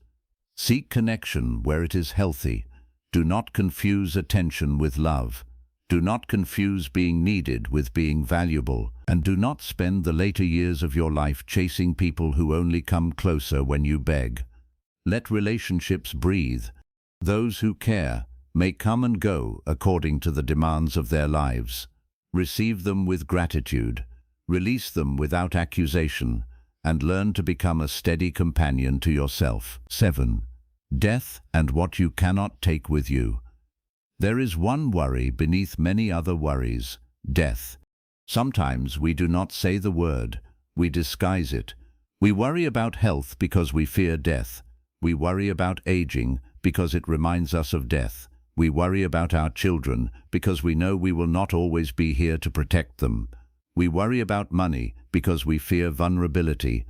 Seek connection where it is healthy. Do not confuse attention with love. Do not confuse being needed with being valuable. And do not spend the later years of your life chasing people who only come closer when you beg. Let relationships breathe. Those who care may come and go according to the demands of their lives. Receive them with gratitude. Release them without accusation. And learn to become a steady companion to yourself. 7. Death and what you cannot take with you. There is one worry beneath many other worries: death. Sometimes we do not say the word, we disguise it. We worry about health because we fear death. We worry about aging because it reminds us of death. We worry about our children because we know we will not always be here to protect them. We worry about money because we fear vulnerability.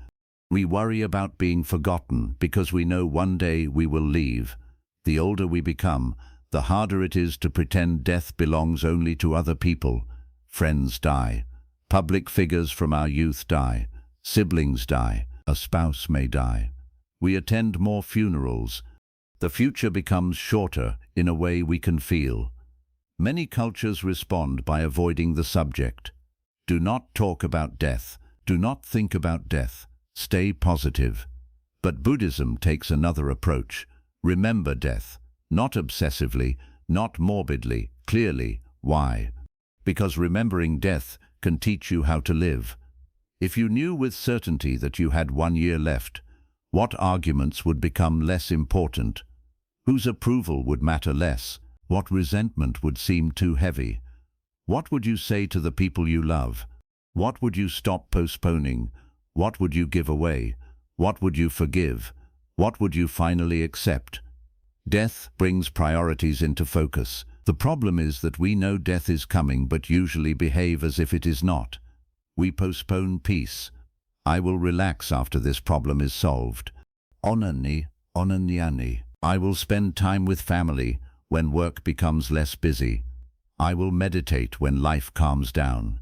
We worry about being forgotten because we know one day we will leave. The older we become, the harder it is to pretend death belongs only to other people. Friends die. Public figures from our youth die. Siblings die. A spouse may die. We attend more funerals. The future becomes shorter in a way we can feel. Many cultures respond by avoiding the subject. Do not talk about death. Do not think about death. Stay positive. But Buddhism takes another approach. Remember death. Not obsessively, not morbidly, clearly. Why? Because remembering death can teach you how to live. If you knew with certainty that you had 1 year left, what arguments would become less important? Whose approval would matter less? What resentment would seem too heavy? What would you say to the people you love? What would you stop postponing? What would you give away? What would you forgive? What would you finally accept? Death brings priorities into focus. The problem is that we know death is coming but usually behave as if it is not. We postpone peace. I will relax after this problem is solved. Onani, onanyani. I will spend time with family when work becomes less busy. I will meditate when life calms down.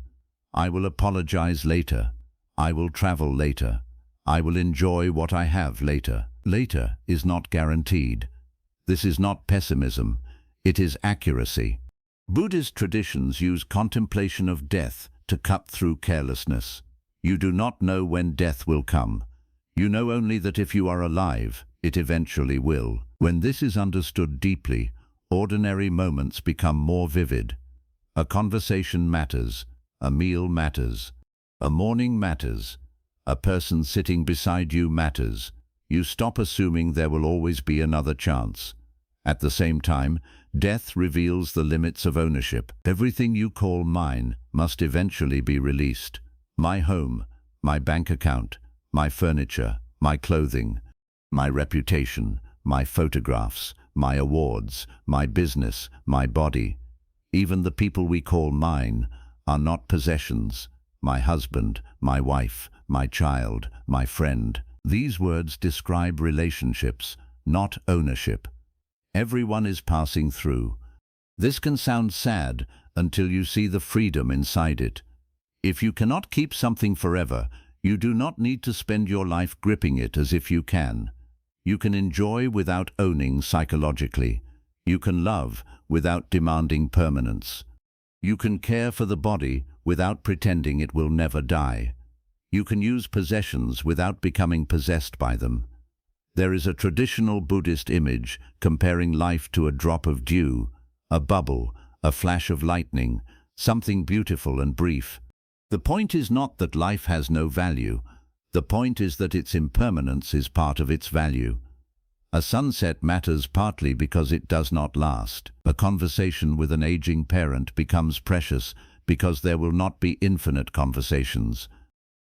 I will apologize later. I will travel later. I will enjoy what I have later. Later is not guaranteed. This is not pessimism. It is accuracy. Buddhist traditions use contemplation of death to cut through carelessness. You do not know when death will come. You know only that if you are alive, it eventually will. When this is understood deeply, ordinary moments become more vivid. A conversation matters. A meal matters. A morning matters. A person sitting beside you matters. You stop assuming there will always be another chance. At the same time, death reveals the limits of ownership. Everything you call mine must eventually be released. My home, my bank account, my furniture, my clothing, my reputation, my photographs, my awards, my business, my body. Even the people we call mine are not possessions. My husband, my wife, my child, my friend. These words describe relationships, not ownership. Everyone is passing through. This can sound sad until you see the freedom inside it. If you cannot keep something forever, you do not need to spend your life gripping it as if you can. You can enjoy without owning psychologically. You can love without demanding permanence. You can care for the body without pretending it will never die. You can use possessions without becoming possessed by them. There is a traditional Buddhist image comparing life to a drop of dew, a bubble, a flash of lightning, something beautiful and brief. The point is not that life has no value. The point is that its impermanence is part of its value. A sunset matters partly because it does not last. A conversation with an aging parent becomes precious because there will not be infinite conversations.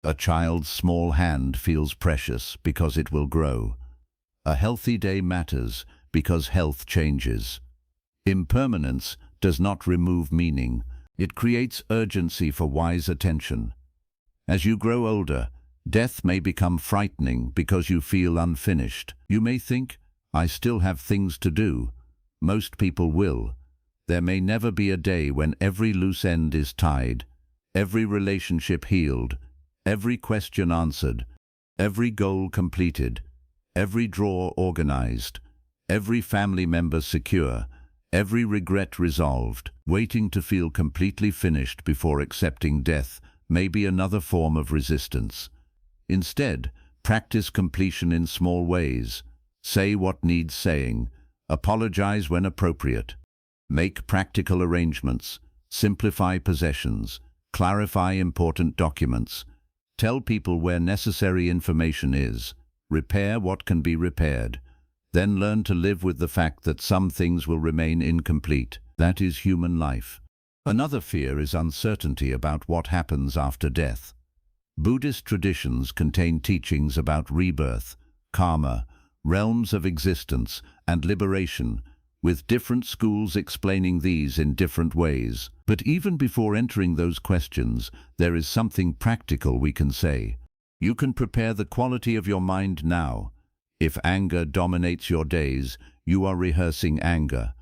A child's small hand feels precious because it will grow. A healthy day matters because health changes. Impermanence does not remove meaning. It creates urgency for wise attention. As you grow older, death may become frightening because you feel unfinished. You may think, I still have things to do. Most people will. There may never be a day when every loose end is tied, every relationship healed, every question answered, every goal completed, every drawer organized, every family member secure, every regret resolved. Waiting to feel completely finished before accepting death may be another form of resistance. Instead, practice completion in small ways. Say what needs saying. Apologize when appropriate. Make practical arrangements. Simplify possessions. Clarify important documents. Tell people where necessary information is. Repair what can be repaired. Then learn to live with the fact that some things will remain incomplete. That is human life. Another fear is uncertainty about what happens after death. Buddhist traditions contain teachings about rebirth, karma, realms of existence, and liberation, with different schools explaining these in different ways. But even before entering those questions, there is something practical we can say. You can prepare the quality of your mind now. If anger dominates your days, you are rehearsing anger.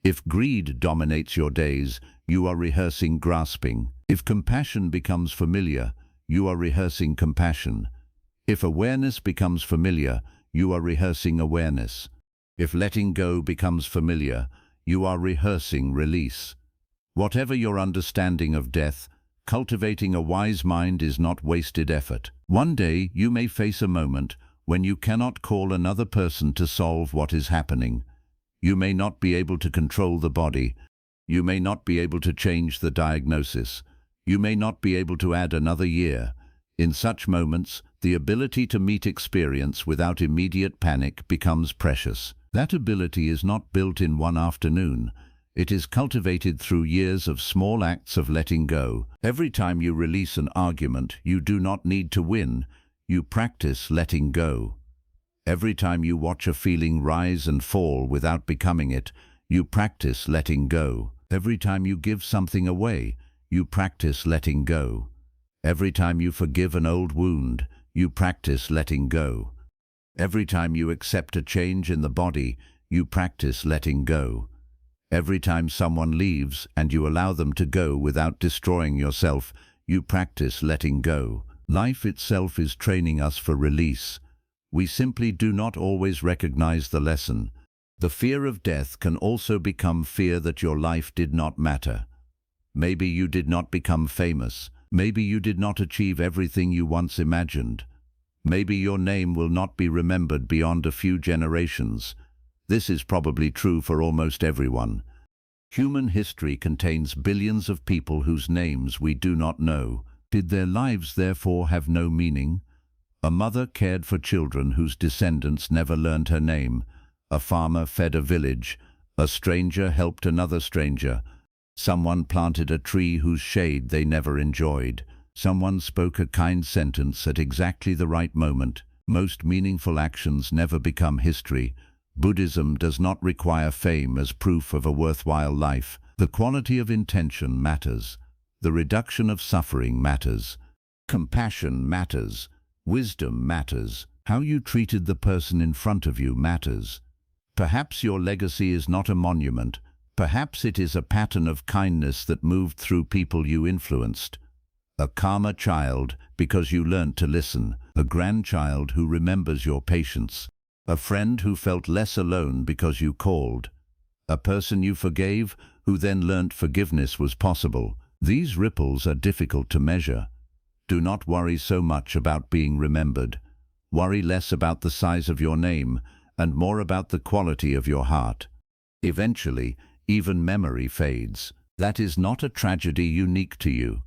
If greed dominates your days, you are rehearsing grasping. If compassion becomes familiar, you are rehearsing compassion. If awareness becomes familiar, you are rehearsing awareness. If letting go becomes familiar, you are rehearsing release. Whatever your understanding of death, cultivating a wise mind is not wasted effort. One day you may face a moment when you cannot call another person to solve what is happening. You may not be able to control the body. You may not be able to change the diagnosis. You may not be able to add another year. In such moments, the ability to meet experience without immediate panic becomes precious. That ability is not built in one afternoon. It is cultivated through years of small acts of letting go. Every time you release an argument, you do not need to win. You practice letting go. Every time you watch a feeling rise and fall without becoming it, you practice letting go. Every time you give something away, you practice letting go. Every time you forgive an old wound, you practice letting go. Every time you accept a change in the body, you practice letting go. Every time someone leaves and you allow them to go without destroying yourself, you practice letting go. Life itself is training us for release. We simply do not always recognize the lesson. The fear of death can also become fear that your life did not matter. Maybe you did not become famous. Maybe you did not achieve everything you once imagined. Maybe your name will not be remembered beyond a few generations. This is probably true for almost everyone. Human history contains billions of people whose names we do not know. Did their lives therefore have no meaning? A mother cared for children whose descendants never learned her name. A farmer fed a village. A stranger helped another stranger. Someone planted a tree whose shade they never enjoyed. Someone spoke a kind sentence at exactly the right moment. Most meaningful actions never become history. Buddhism does not require fame as proof of a worthwhile life. The quality of intention matters. The reduction of suffering matters. Compassion matters. Wisdom matters. How you treated the person in front of you matters. Perhaps your legacy is not a monument. Perhaps it is a pattern of kindness that moved through people you influenced. A calmer child because you learned to listen. A grandchild who remembers your patience. A friend who felt less alone because you called. A person you forgave who then learnt forgiveness was possible. These ripples are difficult to measure. Do not worry so much about being remembered. Worry less about the size of your name and more about the quality of your heart. Eventually, even memory fades. That is not a tragedy unique to you.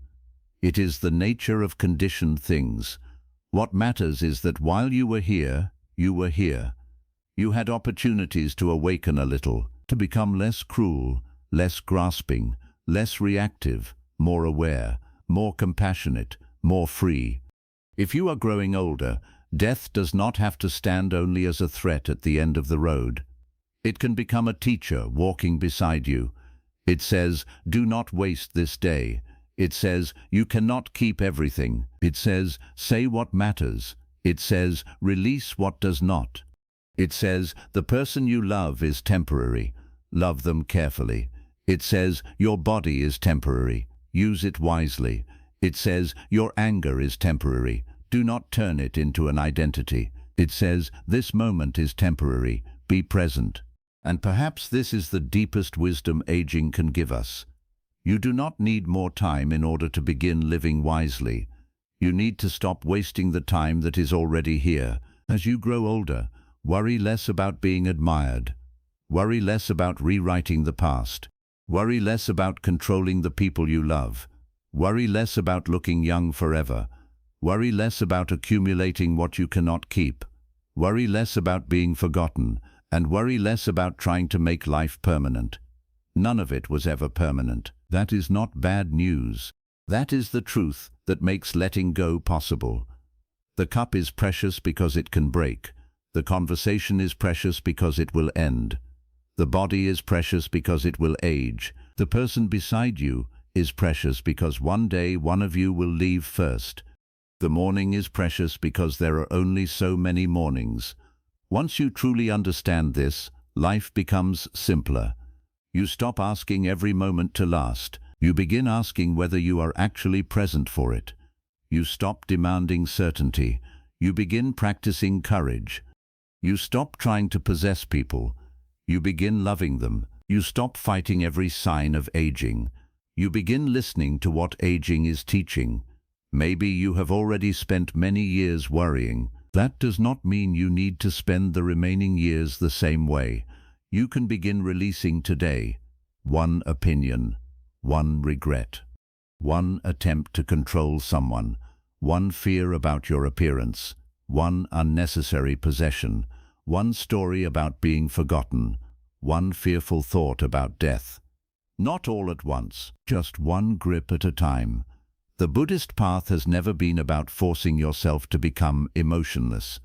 It is the nature of conditioned things. What matters is that while you were here, you were here. You had opportunities to awaken a little, to become less cruel, less grasping, less reactive, more aware, more compassionate, more free. If you are growing older, death does not have to stand only as a threat at the end of the road. It can become a teacher walking beside you. It says, do not waste this day. It says, you cannot keep everything. It says, say what matters. It says, release what does not. It says, the person you love is temporary. Love them carefully. It says, your body is temporary. Use it wisely. It says, your anger is temporary. Do not turn it into an identity. It says, this moment is temporary. Be present. And perhaps this is the deepest wisdom aging can give us. You do not need more time in order to begin living wisely. You need to stop wasting the time that is already here. As you grow older, worry less about being admired. Worry less about rewriting the past. Worry less about controlling the people you love. Worry less about looking young forever. Worry less about accumulating what you cannot keep. Worry less about being forgotten. And worry less about trying to make life permanent. None of it was ever permanent. That is not bad news. That is the truth that makes letting go possible. The cup is precious because it can break. The conversation is precious because it will end. The body is precious because it will age. The person beside you is precious because one day one of you will leave first. The morning is precious because there are only so many mornings. Once you truly understand this, life becomes simpler. You stop asking every moment to last. You begin asking whether you are actually present for it. You stop demanding certainty. You begin practicing courage. You stop trying to possess people. You begin loving them. You stop fighting every sign of aging. You begin listening to what aging is teaching. Maybe you have already spent many years worrying. That does not mean you need to spend the remaining years the same way. You can begin releasing today. One opinion, one regret, one attempt to control someone, one fear about your appearance, one unnecessary possession, one story about being forgotten, one fearful thought about death. Not all at once, just one grip at a time. The Buddhist path has never been about forcing yourself to become emotionless.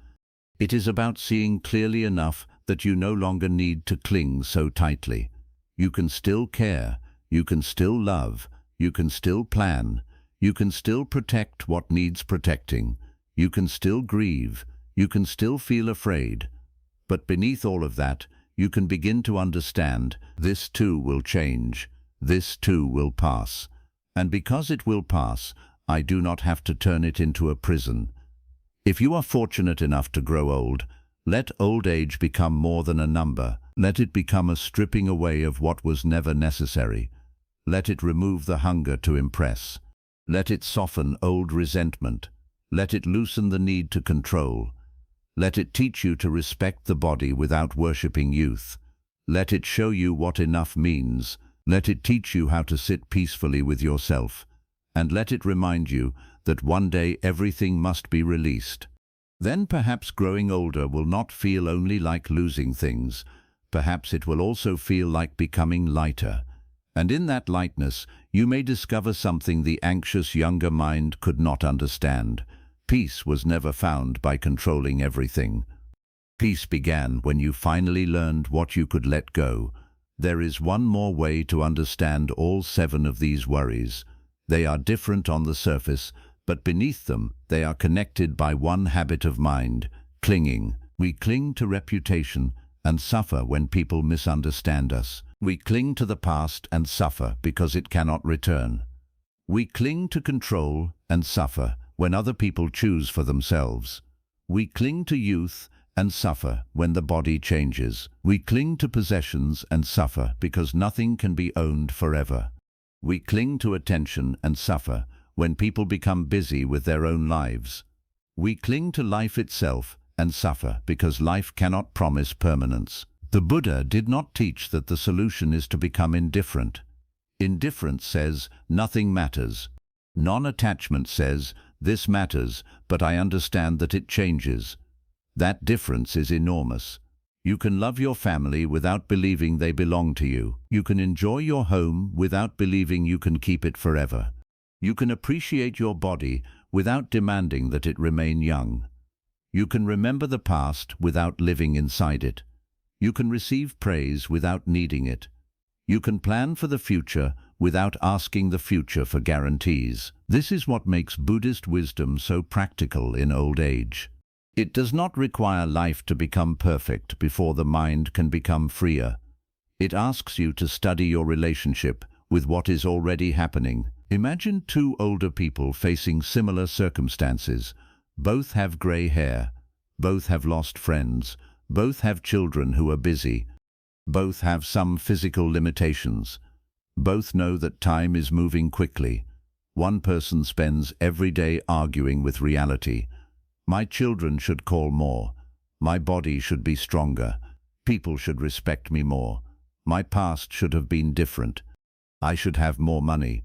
It is about seeing clearly enough that you no longer need to cling so tightly. You can still care, you can still love, you can still plan, you can still protect what needs protecting, you can still grieve, you can still feel afraid. But beneath all of that, you can begin to understand this too will change, this too will pass. And because it will pass, I do not have to turn it into a prison. If you are fortunate enough to grow old, let old age become more than a number. Let it become a stripping away of what was never necessary. Let it remove the hunger to impress. Let it soften old resentment. Let it loosen the need to control. Let it teach you to respect the body without worshipping youth. Let it show you what enough means. Let it teach you how to sit peacefully with yourself. And let it remind you that one day everything must be released. Then perhaps growing older will not feel only like losing things. Perhaps it will also feel like becoming lighter. And in that lightness, you may discover something the anxious younger mind could not understand. Peace was never found by controlling everything. Peace began when you finally learned what you could let go. There is one more way to understand all 7 of these worries. They are different on the surface, but beneath them, they are connected by one habit of mind: clinging. We cling to reputation and suffer when people misunderstand us. We cling to the past and suffer because it cannot return. We cling to control and suffer when other people choose for themselves. We cling to youth and suffer when the body changes. We cling to possessions and suffer because nothing can be owned forever. We cling to attention and suffer when people become busy with their own lives. We cling to life itself and suffer because life cannot promise permanence. The Buddha did not teach that the solution is to become indifferent. Indifference says, nothing matters. Non-attachment says, this matters, but I understand that it changes. That difference is enormous. You can love your family without believing they belong to you. You can enjoy your home without believing you can keep it forever. You can appreciate your body without demanding that it remain young. You can remember the past without living inside it. You can receive praise without needing it. You can plan for the future without asking the future for guarantees. This is what makes Buddhist wisdom so practical in old age. It does not require life to become perfect before the mind can become freer. It asks you to study your relationship with what is already happening. Imagine 2 older people facing similar circumstances. Both have gray hair. Both have lost friends. Both have children who are busy. Both have some physical limitations. Both know that time is moving quickly. One person spends every day arguing with reality. My children should call more. My body should be stronger. People should respect me more. My past should have been different. I should have more money.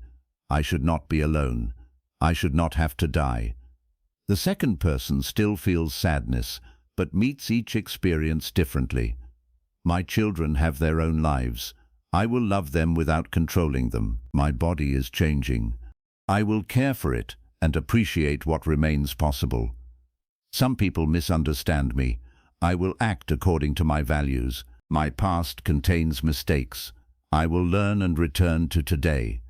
I should not be alone. I should not have to die. The second person still feels sadness, but meets each experience differently. My children have their own lives. I will love them without controlling them. My body is changing. I will care for it and appreciate what remains possible. Some people misunderstand me. I will act according to my values. My past contains mistakes. I will learn and return to today.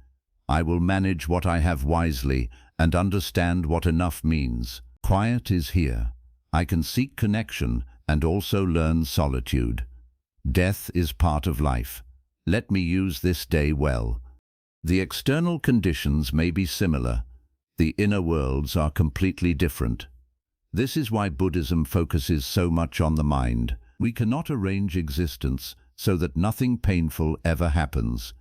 I will manage what I have wisely and understand what enough means. Quiet is here. I can seek connection and also learn solitude. Death is part of life. Let me use this day well. The external conditions may be similar. The inner worlds are completely different. This is why Buddhism focuses so much on the mind. We cannot arrange existence so that nothing painful ever happens.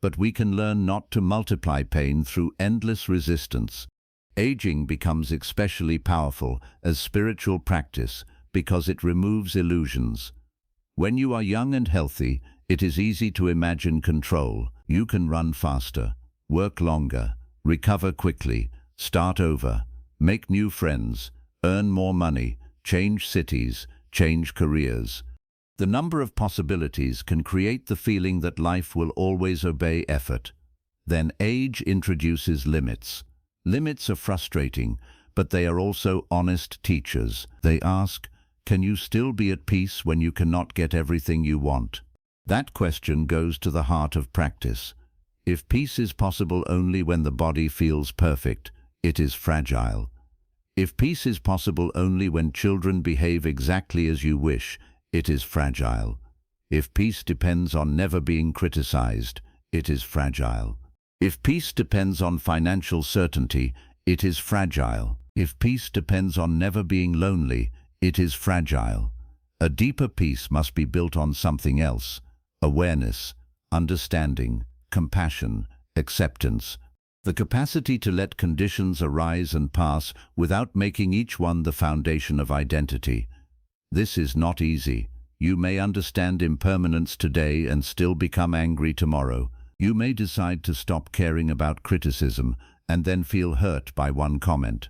But we can learn not to multiply pain through endless resistance. Aging becomes especially powerful as spiritual practice because it removes illusions. When you are young and healthy, it is easy to imagine control. You can run faster, work longer, recover quickly, start over, make new friends, earn more money, change cities, change careers. The number of possibilities can create the feeling that life will always obey effort. Then age introduces limits. Limits are frustrating, but they are also honest teachers. They ask, can you still be at peace when you cannot get everything you want? That question goes to the heart of practice. If peace is possible only when the body feels perfect, it is fragile. If peace is possible only when children behave exactly as you wish, it is fragile. If peace depends on never being criticized, it is fragile. If peace depends on financial certainty, it is fragile. If peace depends on never being lonely, it is fragile. A deeper peace must be built on something else: awareness, understanding, compassion, acceptance. The capacity to let conditions arise and pass without making each one the foundation of identity. This is not easy. You may understand impermanence today and still become angry tomorrow. You may decide to stop caring about criticism and then feel hurt by one comment.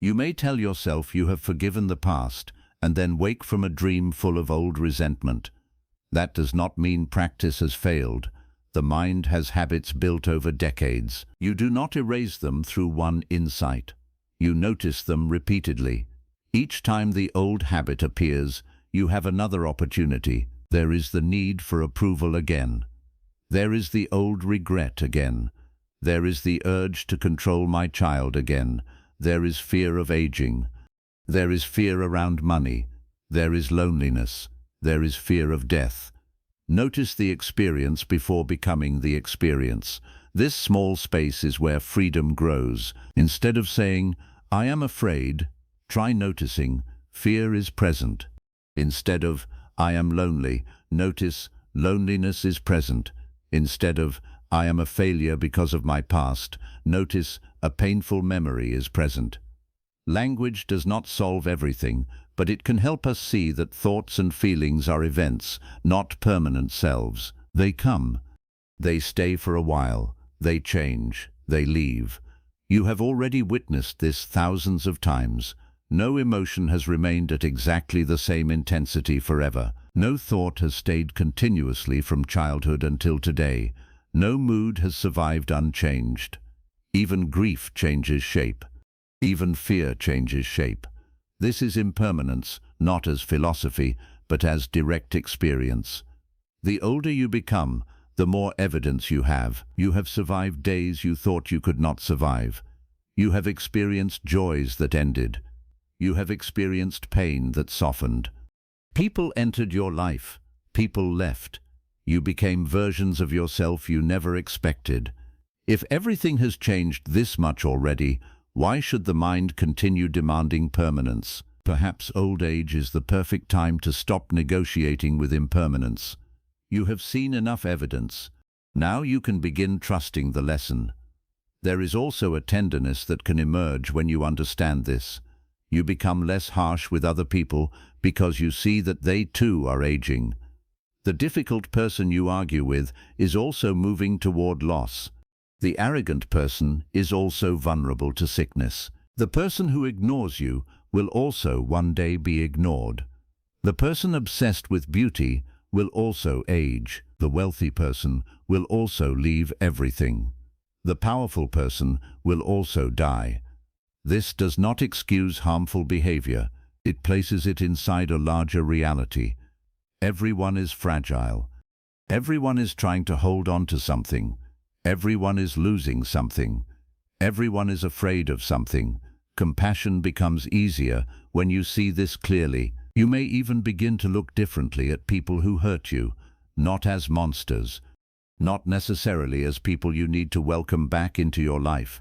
You may tell yourself you have forgiven the past and then wake from a dream full of old resentment. That does not mean practice has failed. The mind has habits built over decades. You do not erase them through one insight. You notice them repeatedly. Each time the old habit appears, you have another opportunity. There is the need for approval again. There is the old regret again. There is the urge to control my child again. There is fear of aging. There is fear around money. There is loneliness. There is fear of death. Notice the experience before becoming the experience. This small space is where freedom grows. Instead of saying, "I am afraid," try noticing, "Fear is present." Instead of, "I am lonely," notice, "Loneliness is present." Instead of, "I am a failure because of my past," notice, "A painful memory is present." Language does not solve everything, but it can help us see that thoughts and feelings are events, not permanent selves. They come. They stay for a while. They change. They leave. You have already witnessed this thousands of times. No emotion has remained at exactly the same intensity forever. No thought has stayed continuously from childhood until today. No mood has survived unchanged. Even grief changes shape. Even fear changes shape. This is impermanence, not as philosophy, but as direct experience. The older you become, the more evidence you have. You have survived days you thought you could not survive. You have experienced joys that ended. You have experienced pain that softened. People entered your life. People left. You became versions of yourself you never expected. If everything has changed this much already, why should the mind continue demanding permanence? Perhaps old age is the perfect time to stop negotiating with impermanence. You have seen enough evidence. Now you can begin trusting the lesson. There is also a tenderness that can emerge when you understand this. You become less harsh with other people because you see that they too are aging. The difficult person you argue with is also moving toward loss. The arrogant person is also vulnerable to sickness. The person who ignores you will also one day be ignored. The person obsessed with beauty will also age. The wealthy person will also leave everything. The powerful person will also die. This does not excuse harmful behavior. It places it inside a larger reality. Everyone is fragile. Everyone is trying to hold on to something. Everyone is losing something. Everyone is afraid of something. Compassion becomes easier when you see this clearly. You may even begin to look differently at people who hurt you, not as monsters, not necessarily as people you need to welcome back into your life,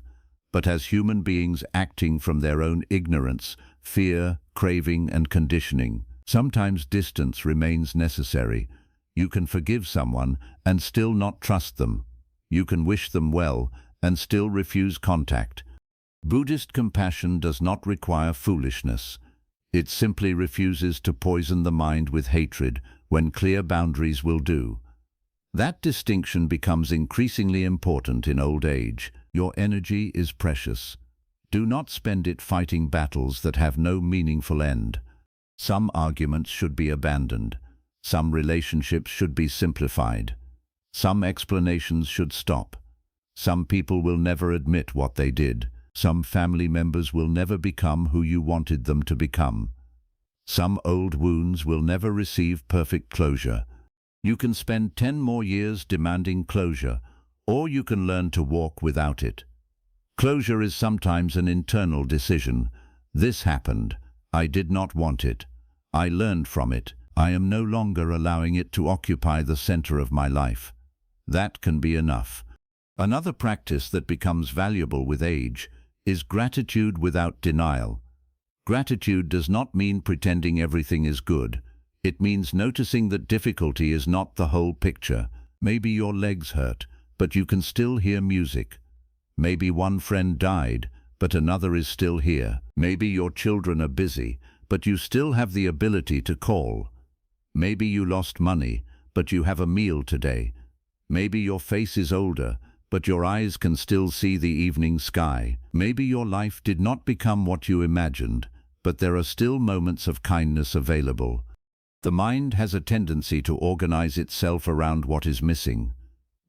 but as human beings acting from their own ignorance, fear, craving, and conditioning. Sometimes distance remains necessary. You can forgive someone and still not trust them. You can wish them well and still refuse contact. Buddhist compassion does not require foolishness. It simply refuses to poison the mind with hatred when clear boundaries will do. That distinction becomes increasingly important in old age. Your energy is precious. Do not spend it fighting battles that have no meaningful end. Some arguments should be abandoned. Some relationships should be simplified. Some explanations should stop. Some people will never admit what they did. Some family members will never become who you wanted them to become. Some old wounds will never receive perfect closure. You can spend 10 more years demanding closure, or you can learn to walk without it. Closure is sometimes an internal decision. This happened. I did not want it. I learned from it. I am no longer allowing it to occupy the center of my life. That can be enough. Another practice that becomes valuable with age is gratitude without denial. Gratitude does not mean pretending everything is good. It means noticing that difficulty is not the whole picture. Maybe your legs hurt, but you can still hear music. Maybe one friend died, but another is still here. Maybe your children are busy, but you still have the ability to call. Maybe you lost money, but you have a meal today. Maybe your face is older, but your eyes can still see the evening sky. Maybe your life did not become what you imagined, but there are still moments of kindness available. The mind has a tendency to organize itself around what is missing.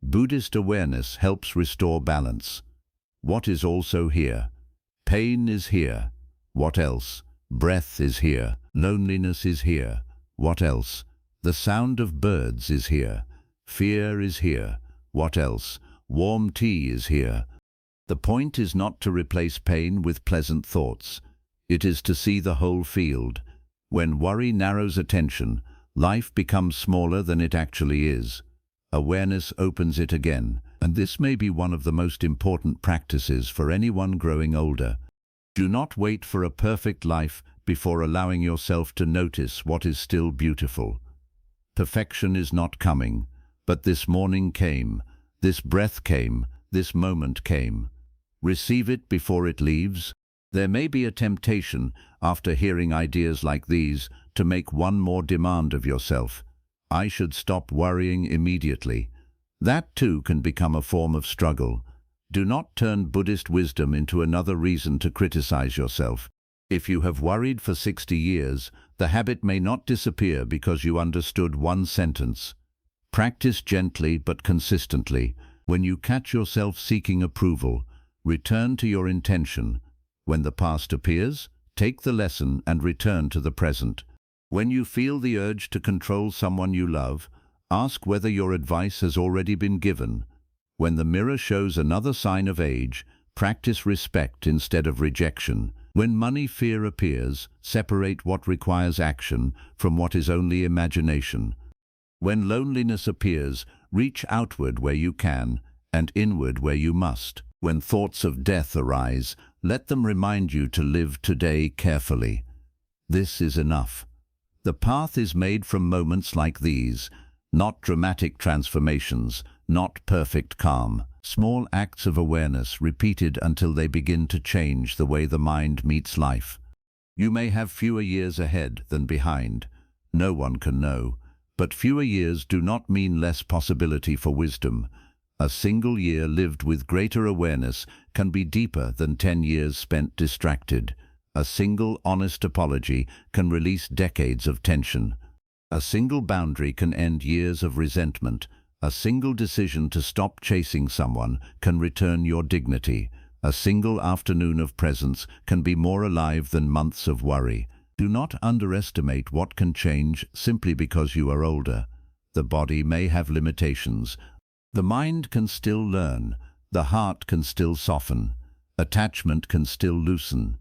Buddhist awareness helps restore balance. What is also here? Pain is here. What else? Breath is here. Loneliness is here. What else? The sound of birds is here. Fear is here. What else? Warm tea is here. The point is not to replace pain with pleasant thoughts. It is to see the whole field. When worry narrows attention, life becomes smaller than it actually is. Awareness opens it again, and this may be one of the most important practices for anyone growing older. Do not wait for a perfect life before allowing yourself to notice what is still beautiful. Perfection is not coming, but this morning came, this breath came, this moment came. Receive it before it leaves. There may be a temptation, after hearing ideas like these, to make one more demand of yourself. I should stop worrying immediately. That too can become a form of struggle. Do not turn Buddhist wisdom into another reason to criticize yourself. If you have worried for 60 years, the habit may not disappear because you understood one sentence. Practice gently but consistently. When you catch yourself seeking approval, return to your intention. When the past appears, take the lesson and return to the present. When you feel the urge to control someone you love, ask whether your advice has already been given. When the mirror shows another sign of age, practice respect instead of rejection. When money fear appears, separate what requires action from what is only imagination. When loneliness appears, reach outward where you can and inward where you must. When thoughts of death arise, let them remind you to live today carefully. This is enough. The path is made from moments like these, not dramatic transformations, not perfect calm. Small acts of awareness repeated until they begin to change the way the mind meets life. You may have fewer years ahead than behind. No one can know. But fewer years do not mean less possibility for wisdom. A single year lived with greater awareness can be deeper than 10 years spent distracted. A single honest apology can release decades of tension. A single boundary can end years of resentment. A single decision to stop chasing someone can return your dignity. A single afternoon of presence can be more alive than months of worry. Do not underestimate what can change simply because you are older. The body may have limitations. The mind can still learn. The heart can still soften. Attachment can still loosen.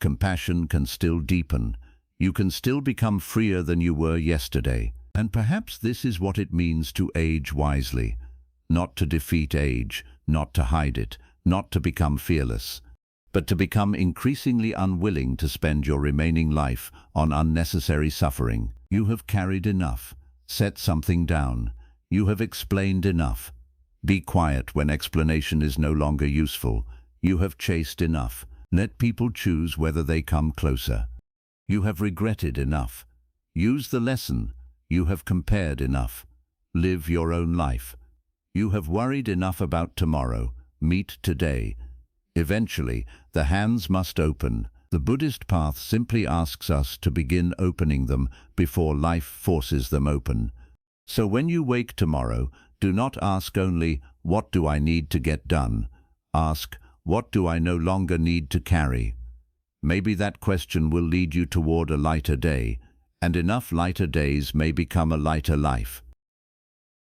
Compassion can still deepen. You can still become freer than you were yesterday. And perhaps this is what it means to age wisely. Not to defeat age, not to hide it, not to become fearless, but to become increasingly unwilling to spend your remaining life on unnecessary suffering. You have carried enough. Set something down. You have explained enough. Be quiet when explanation is no longer useful. You have chased enough. Let people choose whether they come closer. You have regretted enough. Use the lesson. You have compared enough. Live your own life. You have worried enough about tomorrow. Meet today. Eventually, the hands must open. The Buddhist path simply asks us to begin opening them before life forces them open. So when you wake tomorrow, do not ask only, what do I need to get done? Ask, what do I no longer need to carry? Maybe that question will lead you toward a lighter day, and enough lighter days may become a lighter life.